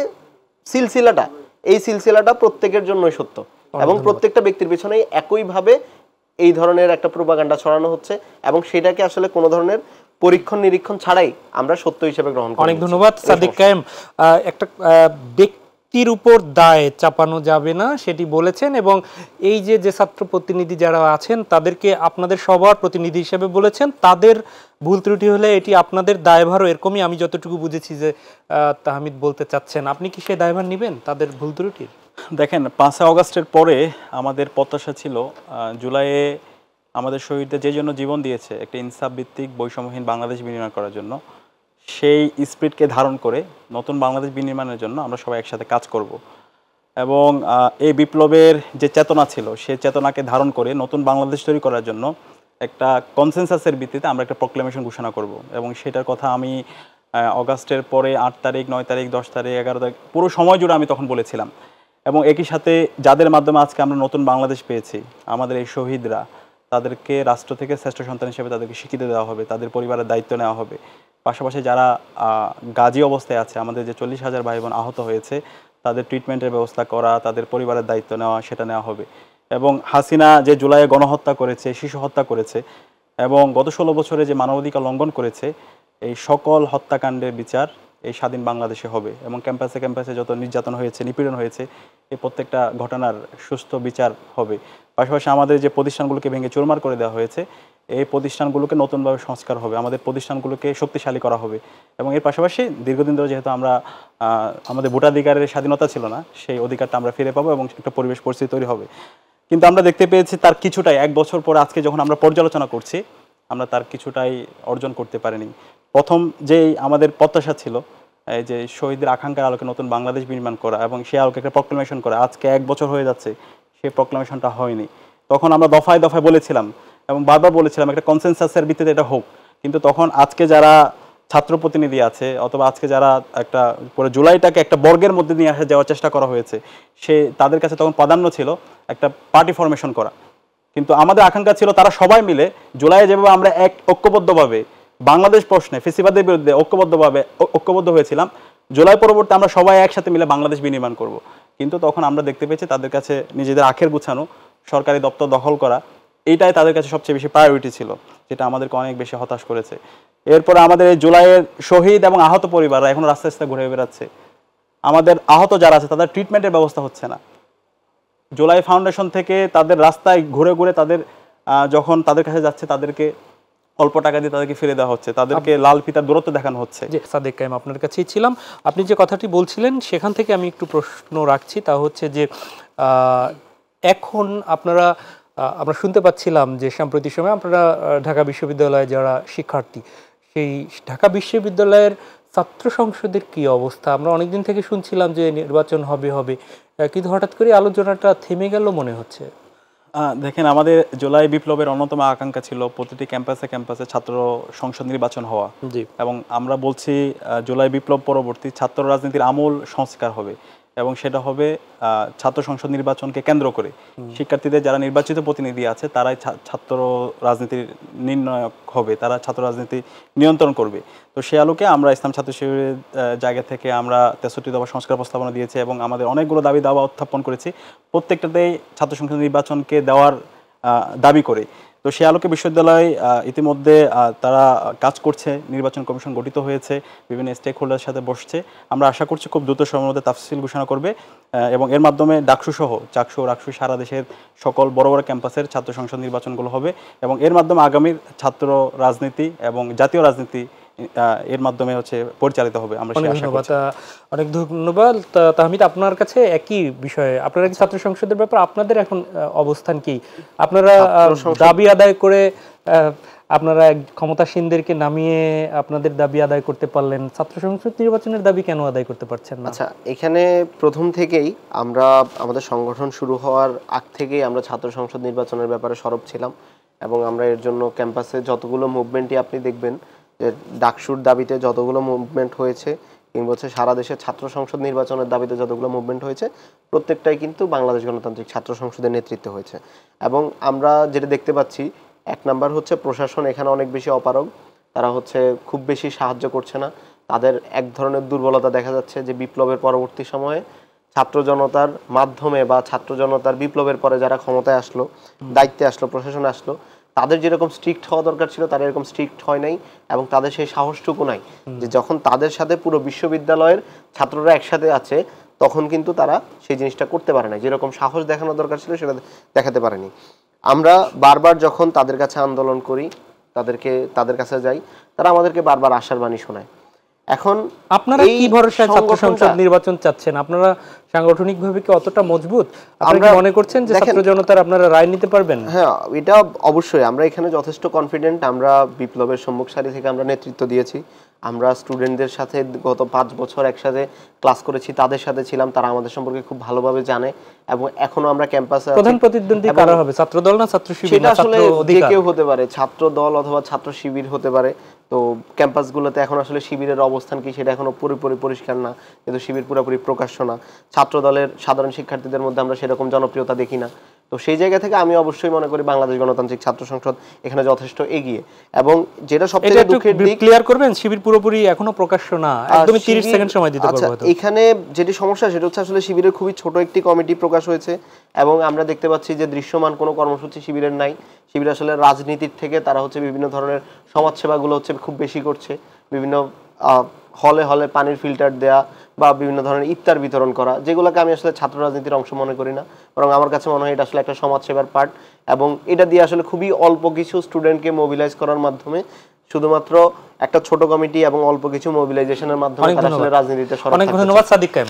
সিলসিলাটা, এই সিলসিলাটা প্রত্যেকের জন্যই সত্য এবং প্রত্যেকটা ব্যক্তির পেছনেই একইভাবে এই ধরনের একটা প্রোপাগান্ডা ছড়ানো হচ্ছে এবং সেটাকে আসলে কোনো ধরনের পরীক্ষণ নিরীক্ষণ ছাড়াই আমরা সত্য হিসেবে গ্রহণ করি। অনেক ধন্যবাদ সাদিক কায়েম। একটা ব্যক্তির উপর দায় চাপানো যাবে না সেটি বলেছেন, এবং এই যে যে ছাত্র প্রতিনিধি যারা আছেন তাদেরকে আপনাদের সবার প্রতিনিধি হিসেবে বলেছেন, তাদের ভুল ত্রুটি হলে এটি আপনাদের দায়ভারও, এরকমই আমি যতটুকু বুঝেছি যে তাহমিদ বলতে চাচ্ছেন। আপনি কি সেই দায়ভার নেবেন তাদের ভুল ত্রুটির? দেখেন, 5 আগস্টের পরে আমাদের প্রত্যাশা ছিল জুলাইয়ে আমাদের শহীদদের যে জন্য জীবন দিয়েছে একটা ইনসাফ ভিত্তিক বৈষম্যহীন বাংলাদেশ বিনির্মাণ করার জন্য, সেই স্পিরিটকে ধারণ করে নতুন বাংলাদেশ বিনির্মাণের জন্য আমরা সবাই একসাথে কাজ করব। এবং এই বিপ্লবের যে চেতনা ছিল সেই চেতনাকে ধারণ করে নতুন বাংলাদেশ তৈরি করার জন্য একটা কনসেনসাসের ভিত্তিতে আমরা একটা প্রক্লেমেশন ঘোষণা করব। এবং সেটার কথা আমি আগস্টের পরে 8 তারিখ, 9 তারিখ, 10 তারিখ, 11 তারিখ পুরো সময় জুড়ে আমি তখন বলেছিলাম। এবং একই সাথে যাদের মাধ্যমে আজকে আমরা নতুন বাংলাদেশ পেয়েছি, আমাদের এই শহীদরা, তাদেরকে রাষ্ট্র থেকে শ্রেষ্ঠ সন্তান হিসেবে তাদেরকে স্বীকৃতি দেওয়া হবে, তাদের পরিবারের দায়িত্ব নেওয়া হবে। পাশাপাশি যারা গাজী অবস্থায় আছে, আমাদের যে 40,000 ভাই বোন আহত হয়েছে, তাদের ট্রিটমেন্টের ব্যবস্থা করা, তাদের পরিবারের দায়িত্ব নেওয়া, সেটা নেওয়া হবে। এবং হাসিনা যে জুলাইয়ে গণহত্যা করেছে, শিশু হত্যা করেছে এবং গত 16 বছরে যে মানবাধিকার লঙ্ঘন করেছে, এই সকল হত্যাকাণ্ডের বিচার এই স্বাধীন বাংলাদেশে হবে। এবং ক্যাম্পাসে ক্যাম্পাসে যত নির্যাতন হয়েছে, নিপীড়ন হয়েছে, এই প্রত্যেকটা ঘটনার সুস্থ বিচার হবে। পাশাপাশি আমাদের যে প্রতিষ্ঠানগুলোকে ভেঙে চুরমার করে দেওয়া হয়েছে, এই প্রতিষ্ঠানগুলোকে নতুনভাবে সংস্কার হবে, আমাদের প্রতিষ্ঠানগুলোকে শক্তিশালী করা হবে। এবং এর পাশাপাশি দীর্ঘদিন ধরে যেহেতু আমরা আমাদের ভোটাধিকারের স্বাধীনতা ছিল না, সেই অধিকারটা আমরা ফিরে পাবো এবং একটা পরিবেশ পরিস্থিতি তৈরি হবে। কিন্তু আমরা দেখতে পেয়েছি তার কিছুটাই 1 বছর পরে আজকে যখন আমরা পর্যালোচনা করছি, আমরা তার কিছুটাই অর্জন করতে পারিনি। প্রথম যেই আমাদের প্রত্যাশা ছিল এই যে শহীদের আকাঙ্ক্ষার আলোকে নতুন বাংলাদেশ নির্মাণ করা এবং সেই আলোকে একটা প্রক্লেমেশন করা, আজকে 1 বছর হয়ে যাচ্ছে, সেই প্রক্লেমেশনটা হয়নি। তখন আমরা দফায় দফায় বলেছিলাম এবং বারবার বলেছিলাম একটা কনসেনসাসের ভিত্তিতে এটা হোক। কিন্তু তখন আজকে যারা ছাত্র প্রতিনিধি আছে অথবা আজকে যারা একটা পুরো জুলাইটাকে একটা বর্গের মধ্যে নিয়ে আসা যাওয়ার চেষ্টা করা হয়েছে, তাদের কাছে তখন প্রাধান্য ছিল একটা পার্টি ফরমেশন করা। কিন্তু আমাদের আকাঙ্ক্ষা ছিল তারা সবাই মিলে জুলাইয়ে যেভাবে আমরা ঐক্যবদ্ধভাবে বাংলাদেশ প্রশ্নে ফ্যাসিবাদের বিরুদ্ধে ঐক্যবদ্ধ হয়েছিলাম, জুলাই পরবর্তী আমরা সবাই একসাথে মিলে বাংলাদেশ বিনির্মাণ করব। কিন্তু তখন আমরা দেখতে পেয়েছি তাদের কাছে নিজেদের আখের গুছানো, সরকারি দপ্তর দখল করা, এইটাই তাদের কাছে সবচেয়ে বেশি প্রায়োরিটি ছিল, যেটা আমাদেরকে অনেক বেশি হতাশ করেছে। এরপরে আমাদের এই জুলাইয়ের শহীদ এবং আহত পরিবাররা এখন রাস্তায় রাস্তায় ঘুরে বেড়াচ্ছে। আমাদের আহত যারা আছে তাদের ট্রিটমেন্টের ব্যবস্থা হচ্ছে না। জুলাই ফাউন্ডেশন থেকে তাদের রাস্তায় ঘুরে ঘুরে তাদের যখন তাদের কাছে যাচ্ছে তাদেরকে অল্প টাকা দিয়ে তাদেরকে ফিরে দেওয়া হচ্ছে, তাদেরকে লাল ফিতার দূরত্ব দেখানো হচ্ছে। জি সাদেক কায়েম, আপনার কাছেই ছিলাম। আপনি যে কথাটি বলছিলেন সেখান থেকে আমি একটু প্রশ্ন রাখছি, তা হচ্ছে যে এখন আমরা শুনতে পাচ্ছিলাম যে সাম্প্রতিক সময় আপনারা ঢাকা বিশ্ববিদ্যালয়ে যারা শিক্ষার্থী, সেই ঢাকা বিশ্ববিদ্যালয়ের ছাত্র সংসদের কি অবস্থা? আমরা অনেকদিন থেকে শুনছিলাম যে নির্বাচন হবে হবে, কিন্তু হঠাৎ করে আলোচনাটা থেমে গেল মনে হচ্ছে। দেখেন, আমাদের জুলাই বিপ্লবের অন্যতম আকাঙ্ক্ষা ছিল প্রতিটি ক্যাম্পাসে ক্যাম্পাসে ছাত্র সংসদ নির্বাচন হওয়া, জি। এবং আমরা বলছি জুলাই বিপ্লব পরবর্তী ছাত্র রাজনীতির আমূল সংস্কার হবে, এবং সেটা হবে ছাত্র সংসদ নির্বাচনকে কেন্দ্র করে। শিক্ষার্থীদের যারা নির্বাচিত প্রতিনিধি আছে তারাই ছাত্র রাজনীতির নির্ণায়ক হবে, তারা ছাত্র রাজনীতি নিয়ন্ত্রণ করবে। তো সে আলোকে আমরা ইসলাম ছাত্র শিবিরের জায়গা থেকে আমরা 63 দফা সংস্কার প্রস্তাবনা দিয়েছি এবং আমাদের অনেকগুলো দাবি দাওয়া উত্থাপন করেছি, প্রত্যেকটাতেই ছাত্র সংসদ নির্বাচনকে দেওয়ার দাবি করে। তো সে আলোকে বিশ্ববিদ্যালয় ইতিমধ্যে তারা কাজ করছে, নির্বাচন কমিশন গঠিত হয়েছে, বিভিন্ন স্টেক হোল্ডারের সাথে বসছে। আমরা আশা করছি খুব দ্রুত সময়ের মধ্যে তাফসিল ঘোষণা করবে, এবং এর মাধ্যমে ডাকসু সহ চাকসু রাকসু সারা দেশের সকল বড় বড় ক্যাম্পাসের ছাত্র সংসদ নির্বাচনগুলো হবে, এবং এর মাধ্যমে আগামীর ছাত্র রাজনীতি এবং জাতীয় রাজনীতি এর মাধ্যমে পরিচালিত হবে। আমরা অনেক ধন্যবাদ। অনেক ধন্যবাদ তাহমিদ। আপনার কাছে একই বিষয়ে, আপনারা কি ছাত্র সংসদের ব্যাপারে আপনাদের এখন অবস্থান কি? আপনারা দাবি আদায় করে আপনারা ক্ষমতাসীনদেরকে নামিয়ে আপনাদের দাবি আদায় করতে পারলেন, ছাত্র সংসদ নির্বাচনের দাবি কেন আদায় করতে পারছেন না? আচ্ছা, এখানে প্রথম থেকেই আমরা আমাদের সংগঠন শুরু হওয়ার আগ থেকেই আমরা ছাত্র সংসদ নির্বাচনের ব্যাপারে সরব ছিলাম, এবং আমরা এর জন্য ক্যাম্পাসে যতগুলো মুভমেন্টই আপনি দেখবেন যে ডাকসুর দাবিতে যতগুলো মুভমেন্ট হয়েছে, কিংবা হচ্ছে সারা দেশে ছাত্র সংসদ নির্বাচনের দাবিতে যতগুলো মুভমেন্ট হয়েছে, প্রত্যেকটাই কিন্তু বাংলাদেশ গণতান্ত্রিক ছাত্র সংসদের নেতৃত্বে হয়েছে। এবং আমরা যেটা দেখতে পাচ্ছি, এক নাম্বার হচ্ছে প্রশাসন এখানে অনেক বেশি অপারগ, তারা খুব বেশি সাহায্য করছে না। তাদের এক ধরনের দুর্বলতা দেখা যাচ্ছে যে বিপ্লবের পরবর্তী সময়ে ছাত্র জনতার মাধ্যমে বা ছাত্র জনতার বিপ্লবের পরে যারা ক্ষমতায় আসলো, দায়িত্বে আসলো, প্রশাসনে আসলো, তাদের যেরকম স্ট্রিক্ট হওয়া দরকার ছিল তারা এরকম স্ট্রিক্ট হয় নাই, এবং তাদের সেই সাহসটুকু নাই যে যখন তাদের সাথে পুরো বিশ্ববিদ্যালয়ের ছাত্ররা একসাথে আছে তখন কিন্তু তারা সেই জিনিসটা করতে পারে না, যেরকম সাহস দেখানো দরকার ছিল সেটা দেখাতে পারেনি। আমরা বারবার যখন তাদের কাছে আন্দোলন করি, তাদের কাছে যাই, তারা আমাদেরকে বারবার আশার বাণী শোনায়। এখন আপনারা কি ভরসায় ছাত্র সংসদ নির্বাচন চাচ্ছেন? আপনারা সাংগঠনিকভাবে কি অতটা মজবুত? আপনারা মনে করছেন যে ছাত্র জনতার আপনারা রায় নিতে পারবেন? হ্যাঁ, এটা অবশ্যই। আমরা এখানে যথেষ্ট কনফিডেন্ট। আমরা বিপ্লবের সম্মুখ সারি থেকে আমরা নেতৃত্ব দিয়েছি, আমরা স্টুডেন্টদের সাথে গত 5 বছর একসাথে ক্লাস করেছি, তাদের সাথে ছিলাম, তারা আমাদের সম্পর্কে খুব ভালোভাবে জানে, এবং এখনো আমরা ক্যাম্পাসে আছি। প্রধান প্রতিদ্বন্দ্বী কারা হবে? ছাত্র দল না ছাত্র শিবির? সেটা আসলে যে কেউ হতে পারে, ছাত্র দল অথবা ছাত্র শিবির হতে পারে। তো ক্যাম্পাসগুলোতে এখন আসলে শিবিরের অবস্থান কি সেটা এখনো পুরোপুরি পরিষ্কার না, কিন্তু শিবির পুরোপুরি প্রকাশ্য না। ছাত্র দলের সাধারণ শিক্ষার্থীদের মধ্যে আমরা সেরকম জনপ্রিয়তা দেখি না। তো সেই জায়গা থেকে আমি অবশ্যই মনে করি বাংলাদেশ গণতান্ত্রিক ছাত্র সংসদ এখানে যথেষ্ট এগিয়ে। এবং যেটা সবচেয়ে দুঃখের দিক, ক্লিয়ার করবেন, শিবির পুরোপুরি এখনো প্রকাশ্য না, একদমই 30 সেকেন্ড সময় দিতে পারবো। আচ্ছা, এখানে যেটি সমস্যা সেটা হচ্ছে আসলে শিবিরের খুবই ছোট একটি কমিটি প্রকাশ হয়েছে, এবং আমরা দেখতে পাচ্ছি যে দৃশ্যমান কোনো কর্মসূচি শিবিরের নাই। শিবির আসলে রাজনীতির থেকে তারা বিভিন্ন ধরনের সমাজসেবাগুলো খুব বেশি করছে, বিভিন্ন হলে হলে পানির ফিল্টার দেয়া বা বিভিন্ন ধরনের ইফতার বিতরণ করা, যেগুলোকে আমি আসলে ছাত্র রাজনীতির অংশ মনে করি না, বরং আমার কাছে মনে হয় এটা আসলে একটা সমাজসেবার পার্ট। এবং এটা দিয়ে আসলে খুবই অল্প কিছু স্টুডেন্টকে মোবিলাইজ করার মাধ্যমে, শুধুমাত্র একটা ছোট কমিটি এবং অল্প কিছু মোবিলাইজেশনের মাধ্যমে তারা আসলে রাজনীতিতে সরব। অনেক ধন্যবাদ সাদিক কায়েম।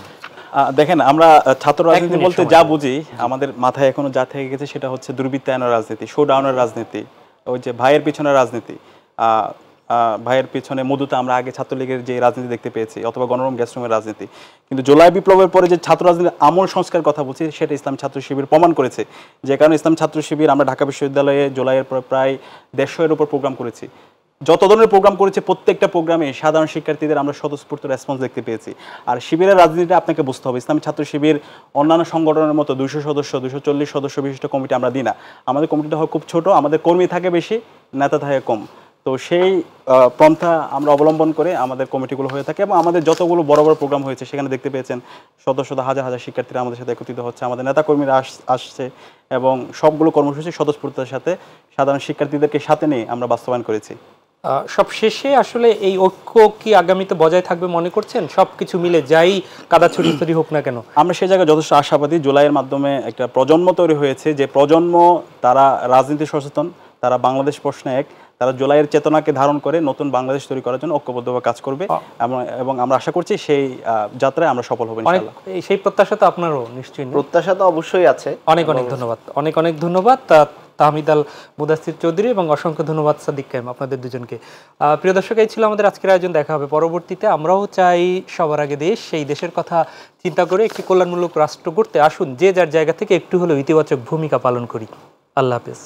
দেখেন, আমরা ছাত্র রাজনীতি বলতে যা বুঝি, আমাদের মাথায় এখনো যা থেকে গেছে সেটা হচ্ছে দুর্বৃত্তায়নের রাজনীতি, শোডাউনের রাজনীতি, ওই যে ভাইয়ের পিছনের রাজনীতি। ভাইয়ের পিছনে মধুতে আমরা আগে ছাত্রলীগের যে রাজনীতি দেখতে পেয়েছি, অথবা গণরুম গ্যাসরুমের রাজনীতি। কিন্তু জুলাই বিপ্লবের পরে যে ছাত্র রাজনীতির আমূল সংস্কার কথা বলছি, সেটা ইসলাম ছাত্র শিবির প্রমাণ করেছে। যে কারণে ইসলাম ছাত্র শিবির আমরা ঢাকা বিশ্ববিদ্যালয়ে জুলাইয়ের পর প্রায় 150-এর উপর প্রোগ্রাম করেছি। যত ধরনের প্রোগ্রাম করেছে প্রত্যেকটা প্রোগ্রামে সাধারণ শিক্ষার্থীদের আমরা স্বতঃস্ফূর্ত রেসপন্স দেখতে পেয়েছি। আর শিবিরের রাজনীতিটা আপনাকে বুঝতে হবে, ইসলামী ছাত্র শিবির অন্যান্য সংগঠনের মতো 200 সদস্য 240 সদস্য বিশিষ্ট কমিটি আমরা দিই না। আমাদের কমিটিটা হয় খুব ছোট, আমাদের কর্মী থাকে বেশি, নেতা থাকে কম। তো সেই পন্থা আমরা অবলম্বন করে আমাদের কমিটিগুলো হয়ে থাকে, এবং আমাদের যতগুলো বড় বড় প্রোগ্রাম হয়েছে সেখানে দেখতে পেয়েছেন শত শত হাজার হাজার শিক্ষার্থীরা আমাদের সাথে একত্রিত হচ্ছে, আমাদের নেতা কর্মীরা আসছে, এবং সবগুলো কর্মসূচি স্বতঃস্ফূর্ততার সাথে সাধারণ শিক্ষার্থীদেরকে সাথে নিয়ে আমরা বাস্তবায়ন করেছি। সব শেষে আসলে এই ঐক্য কি আগামীতে বজায় থাকবে মনে করছেন? সবকিছু মিলে যাই কাদা ছড়িয়ে হোক না কেন, আমরা সেই জায়গায় যথেষ্ট আশাবাদী। জুলাইয়ের মাধ্যমে একটা প্রজন্ম তৈরি হয়েছে, যে প্রজন্ম তারা রাজনীতি সচেতন, তারা বাংলাদেশ প্রশ্নে এক, তারা জুলাইয়ের চেতনাকে ধারণ করে নতুন বাংলাদেশ তৈরি করার জন্য ঐক্যবদ্ধভাবে কাজ করবে, এবং আমরা আশা করছি সেই যাত্রায় আমরা সফল হব ইনশাআল্লাহ। সেই প্রত্যাশা তো আপনারও নিশ্চয়ই? প্রত্যাশা তো অবশ্যই আছে। অনেক অনেক ধন্যবাদ, অনেক অনেক ধন্যবাদ। তাহমিদ আল মুদাসির চৌধুরী এবং অসংখ্য ধন্যবাদ সাদিক কায়েম আপনাদের দুজনকে। প্রিয় দর্শক, এই ছিল আমাদের আজকের আয়োজন। দেখা হবে পরবর্তীতে। আমরাও চাই সবার আগে দেশ, সেই দেশের কথা চিন্তা করে একটি কল্যাণমূলক রাষ্ট্র করতে আসুন যে যার জায়গা থেকে একটু হলেও ইতিবাচক ভূমিকা পালন করি। আল্লাহ হাফেজ।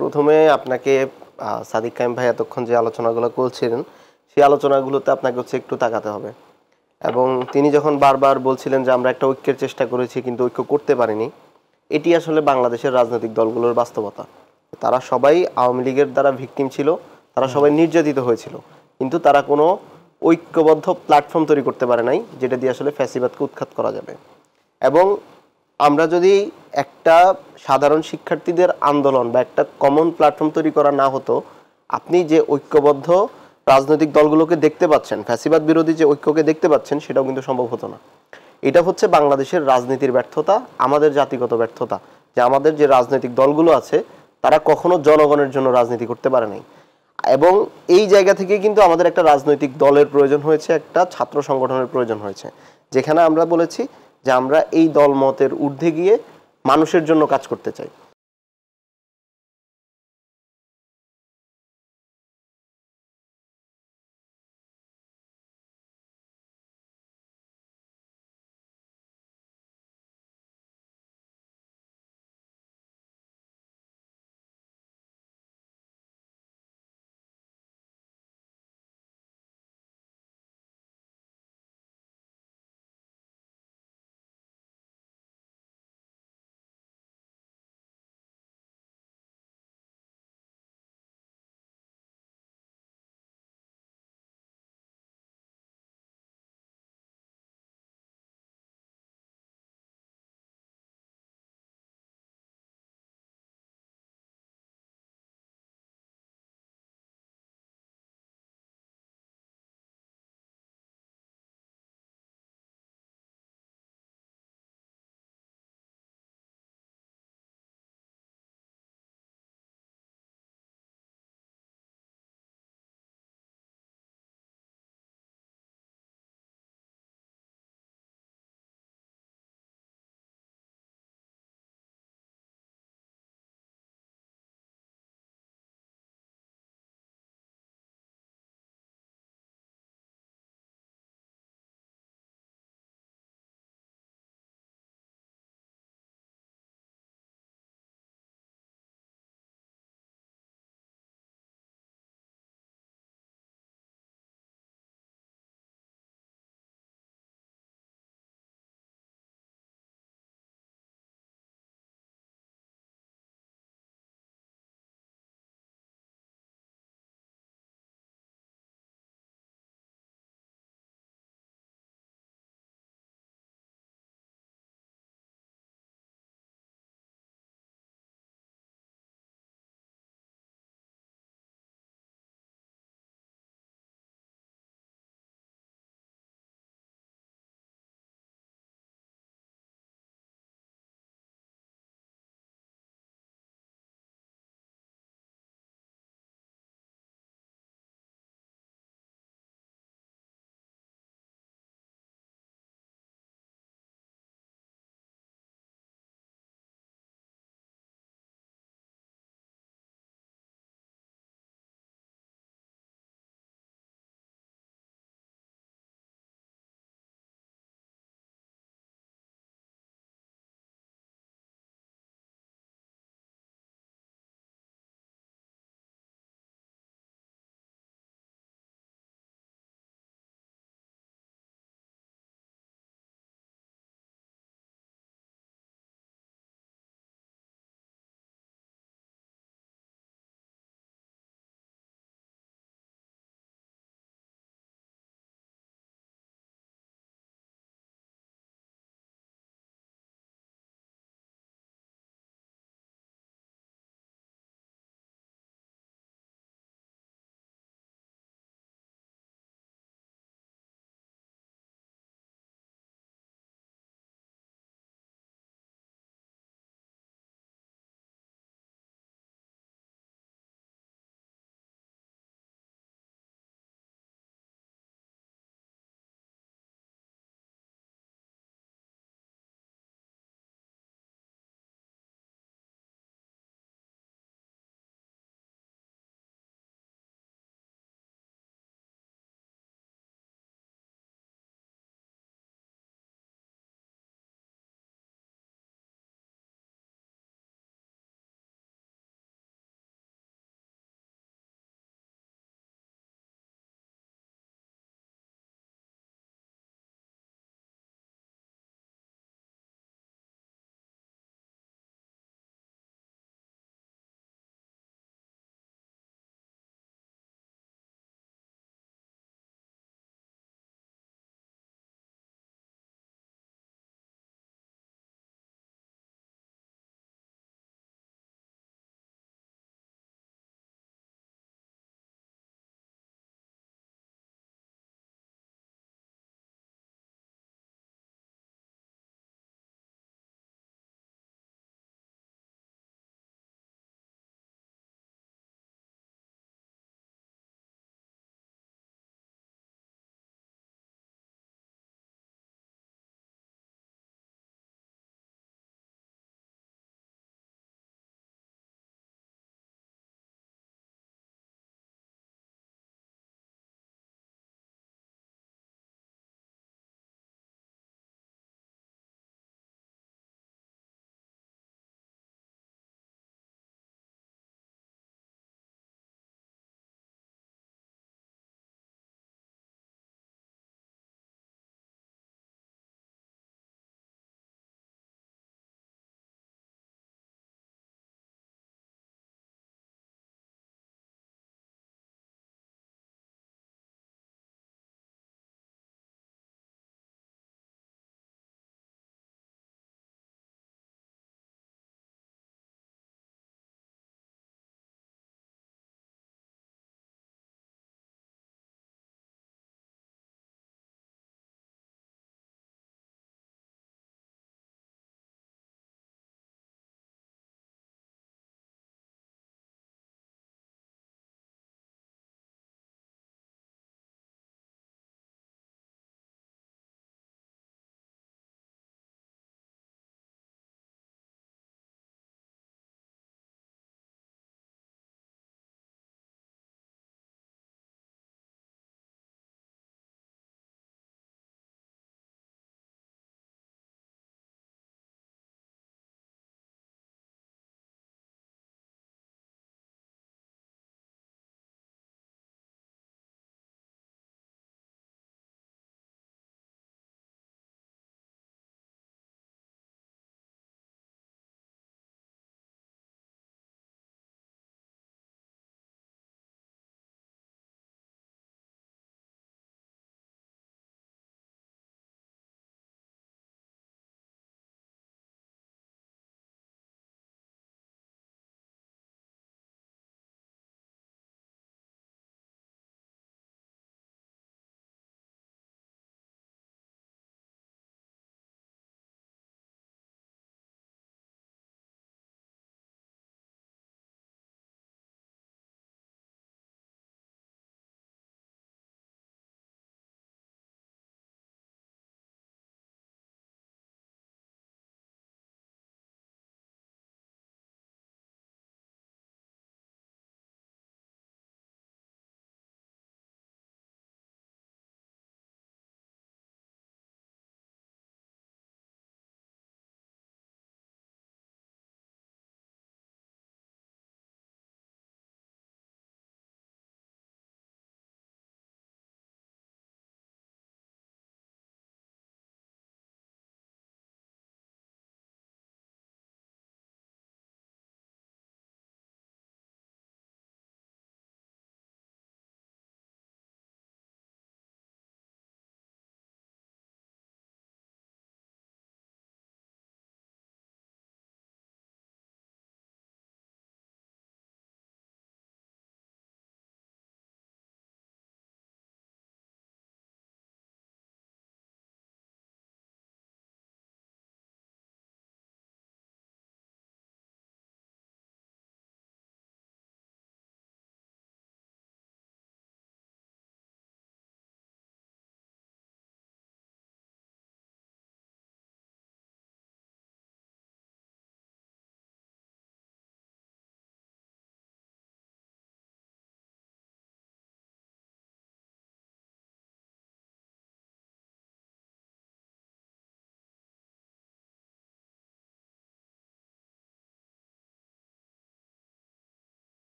প্রথমে আপনাকে সাদিক কায়েম ভাই এতক্ষণ যে আলোচনাগুলো করছিলেন সেই আলোচনাগুলোতে আপনাকে হচ্ছে একটু তাকাতে হবে। এবং তিনি যখন বারবার বলছিলেন যে আমরা একটা ঐক্যের চেষ্টা করেছি কিন্তু ঐক্য করতে পারিনি, এটি আসলে বাংলাদেশের রাজনৈতিক দলগুলোর বাস্তবতা। তারা সবাই আওয়ামী লীগের দ্বারা ভিকটিম ছিল, তারা সবাই নির্যাতিত হয়েছিল, কিন্তু তারা কোনো ঐক্যবদ্ধ প্ল্যাটফর্ম তৈরি করতে পারে নাই যেটা দিয়ে আসলে ফ্যাসিবাদকে উৎখাত করা যাবে। এবং আমরা যদি একটা সাধারণ শিক্ষার্থীদের আন্দোলন বা একটা কমন প্ল্যাটফর্ম তৈরি করা না হতো, আপনি যে ঐক্যবদ্ধ রাজনৈতিক দলগুলোকে দেখতে পাচ্ছেন, ফ্যাসিবাদ বিরোধী যে ঐক্যকে দেখতে পাচ্ছেন, সেটাও কিন্তু সম্ভব হতো না। এটা হচ্ছে বাংলাদেশের রাজনীতির ব্যর্থতা, আমাদের জাতিগত ব্যর্থতা, যে আমাদের যে রাজনৈতিক দলগুলো আছে তারা কখনো জনগণের জন্য রাজনীতি করতে পারে নাই। এবং এই জায়গা থেকে কিন্তু আমাদের একটা রাজনৈতিক দলের প্রয়োজন হয়েছে, একটা ছাত্র সংগঠনের প্রয়োজন হয়েছে, যেখানে আমরা বলেছি যে আমরা এই দলমতের ঊর্ধ্বে গিয়ে মানুষের জন্য কাজ করতে চাই।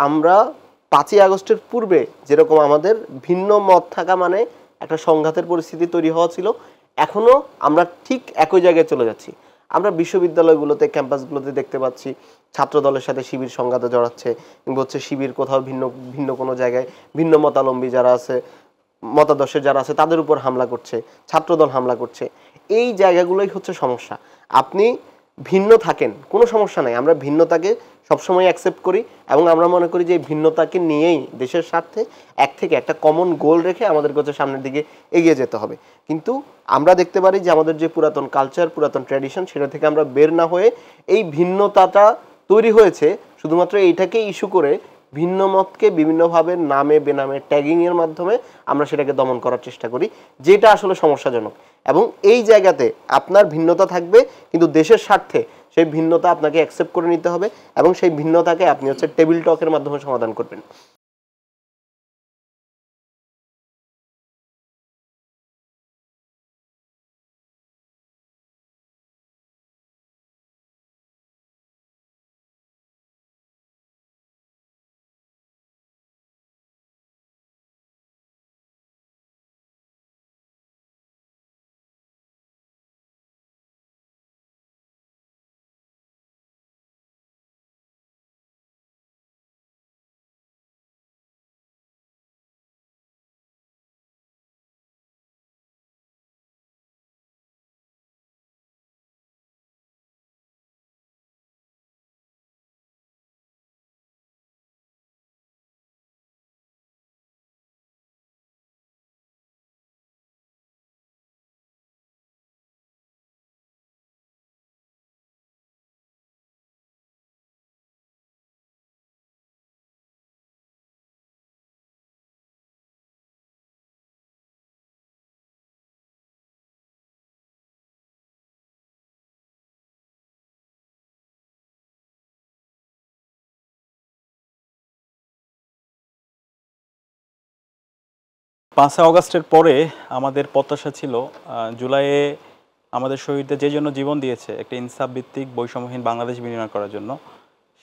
আমরা 5ই আগস্টের পূর্বে যেরকম আমাদের ভিন্ন মত থাকা মানে একটা সংঘাতের পরিস্থিতি তৈরি হওয়া ছিল, এখনো আমরা ঠিক একই জায়গায় চলে যাচ্ছি। আমরা বিশ্ববিদ্যালয়গুলোতে ক্যাম্পাসগুলোতে দেখতে পাচ্ছি ছাত্র দলের সাথে শিবির সংঘাতে জড়াচ্ছে, কিংবা হচ্ছে শিবির কোথাও ভিন্ন ভিন্ন কোনো জায়গায় ভিন্ন মতাবলম্বী যারা আছে, মতাদর্শের যারা আছে তাদের উপর হামলা করছে, ছাত্রদল হামলা করছে। এই জায়গাগুলোই হচ্ছে সমস্যা। আপনি ভিন্ন থাকেন, কোনো সমস্যা নাই, আমরা ভিন্নতাকে সবসময় অ্যাকসেপ্ট করি এবং আমরা মনে করি যে এই ভিন্নতাকে নিয়েই দেশের স্বার্থে একটা কমন গোল রেখে আমাদেরকে হচ্ছে সামনের দিকে এগিয়ে যেতে হবে। কিন্তু আমরা দেখতে পারি যে আমাদের যে পুরাতন কালচার, পুরাতন ট্র্যাডিশন, সেটা থেকে আমরা বের না হয়ে এই ভিন্নতাটা তৈরি হয়েছে শুধুমাত্র এইটাকে ইস্যু করে ভিন্ন মতকে বিভিন্নভাবে নামে বেনামে ট্যাগিংয়ের মাধ্যমে আমরা সেটাকে দমন করার চেষ্টা করি, যেটা আসলে সমস্যাজনক। এবং এই জায়গাতে আপনার ভিন্নতা থাকবে, কিন্তু দেশের স্বার্থে সেই ভিন্নতা আপনাকে অ্যাকসেপ্ট করে নিতে হবে এবং সেই ভিন্নতাকে আপনি হচ্ছে টেবিল টকের মাধ্যমে সমাধান করবেন। পাঁচই অগাস্টের পরে আমাদের প্রত্যাশা ছিল জুলাইয়ে আমাদের শহীদদের যে জন্য জীবন দিয়েছে একটা ইনসাফ ভিত্তিক বৈষম্যহীন বাংলাদেশ বিনির্মাণ করার জন্য,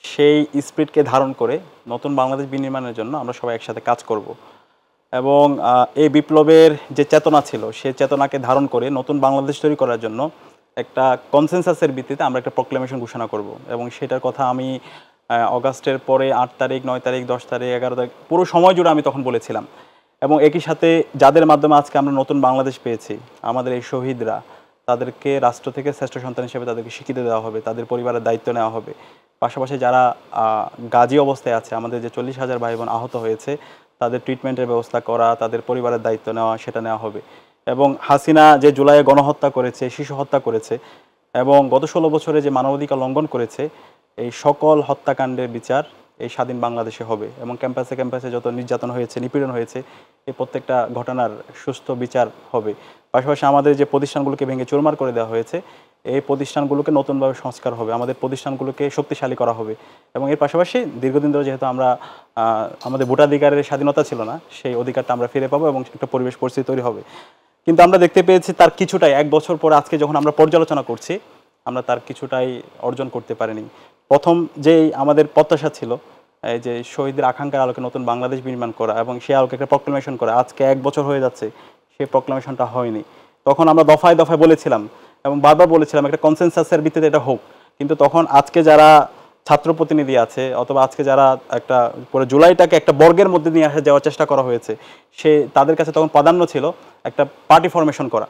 সেই স্পিরিটকে ধারণ করে নতুন বাংলাদেশ বিনির্মাণের জন্য আমরা সবাই একসাথে কাজ করব। এবং এই বিপ্লবের যে চেতনা ছিল সেই চেতনাকে ধারণ করে নতুন বাংলাদেশ তৈরি করার জন্য একটা কনসেনসাসের ভিত্তিতে আমরা একটা প্রক্লেমেশন ঘোষণা করব। এবং সেটার কথা আমি অগাস্টের পরে 8 তারিখ, 9 তারিখ, 10 তারিখ, 11 তারিখ পুরো সময় জুড়ে আমি তখন বলেছিলাম। এবং একই সাথে যাদের মাধ্যমে আজকে আমরা নতুন বাংলাদেশ পেয়েছি, আমাদের এই শহীদরা, তাদেরকে রাষ্ট্র থেকে শ্রেষ্ঠ সন্তান হিসেবে তাদেরকে স্বীকৃতি দেওয়া হবে, তাদের পরিবারের দায়িত্ব নেওয়া হবে। পাশাপাশি যারা গাজী অবস্থায় আছে, আমাদের যে 40,000 ভাই বোন আহত হয়েছে, তাদের ট্রিটমেন্টের ব্যবস্থা করা, তাদের পরিবারের দায়িত্ব নেওয়া, সেটা নেওয়া হবে। এবং হাসিনা যে জুলাইয়ে গণহত্যা করেছে, শিশু হত্যা করেছে এবং গত 16 বছরে যে মানবাধিকার লঙ্ঘন করেছে, এই সকল হত্যাকাণ্ডের বিচার এই স্বাধীন বাংলাদেশে হবে। এবং ক্যাম্পাসে ক্যাম্পাসে যত নির্যাতন হয়েছে, নিপীড়ন হয়েছে, এই প্রত্যেকটা ঘটনার সুস্থ বিচার হবে। পাশাপাশি আমাদের যে প্রতিষ্ঠানগুলোকে ভেঙে চুরমার করে দেওয়া হয়েছে, এই প্রতিষ্ঠানগুলোকে নতুনভাবে সংস্কার হবে, আমাদের প্রতিষ্ঠানগুলোকে শক্তিশালী করা হবে। এবং এর পাশাপাশি দীর্ঘদিন ধরে যেহেতু আমরা আমাদের ভোটাধিকারের স্বাধীনতা ছিল না, সেই অধিকারটা আমরা ফিরে পাবো এবং একটা পরিবেশ পরিস্থিতি তৈরি হবে। কিন্তু আমরা দেখতে পেয়েছি তার কিছুটাই 1 বছর পরে আজকে যখন আমরা পর্যালোচনা করছি, আমরা তার কিছুটাই অর্জন করতে পারিনি। প্রথম যেই আমাদের প্রত্যাশা ছিল, এই যে শহীদের আকাঙ্ক্ষার আলোকে নতুন বাংলাদেশ বিনির্মাণ করা এবং সে আলোকে একটা প্রক্লেমেশন করা, আজকে 1 বছর হয়ে যাচ্ছে, সেই প্রক্লেমেশনটা হয়নি। তখন আমরা দফায় দফায় বলেছিলাম এবং বারবার বলেছিলাম একটা কনসেনসাসের ভিত্তিতে এটা হোক। কিন্তু তখন আজকে যারা ছাত্র প্রতিনিধি আছে, অথবা আজকে যারা একটা পুরো জুলাইটাকে একটা বর্গের মধ্যে নিয়ে আসা যাওয়ার চেষ্টা করা হয়েছে, তাদের কাছে তখন প্রাধান্য ছিল একটা পার্টি ফরমেশন করা।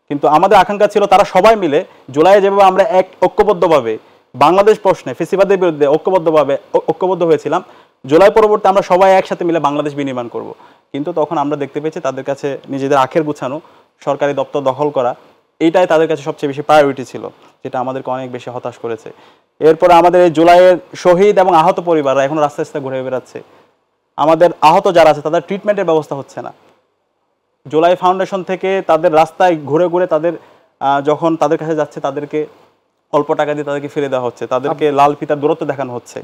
কিন্তু আমাদের আকাঙ্ক্ষা ছিল তারা সবাই মিলে জুলাইয়ে যেভাবে আমরা ঐক্যবদ্ধভাবে বাংলাদেশ প্রশ্নে ফেসিবাদের বিরুদ্ধে ঐক্যবদ্ধ হয়েছিলাম, জুলাই পরবর্তী আমরা সবাই একসাথে মিলে বাংলাদেশ বিনির্মাণ করব। কিন্তু তখন আমরা দেখতে পেয়েছি তাদের কাছে নিজেদের আখের গুছানো, সরকারি দপ্তর দখল করা, এইটাই তাদের কাছে সবচেয়ে বেশি প্রায়োরিটি ছিল, যেটা আমাদেরকে অনেক বেশি হতাশ করেছে। এরপরে আমাদের এই জুলাইয়ের শহীদ এবং আহত পরিবাররা এখন রাস্তায় রাস্তায় ঘুরে বেড়াচ্ছে। আমাদের আহত যারা আছে তাদের ট্রিটমেন্টের ব্যবস্থা হচ্ছে না। জুলাই ফাউন্ডেশন থেকে তাদের রাস্তায় ঘুরে ঘুরে তাদের যখন তাদের কাছে যাচ্ছে, তাদেরকে অল্প টাকা দিয়ে তাদেরকে ফিরে দেওয়া হচ্ছে, তাদেরকে লাল ফিতার দূরত্ব দেখানো হচ্ছে।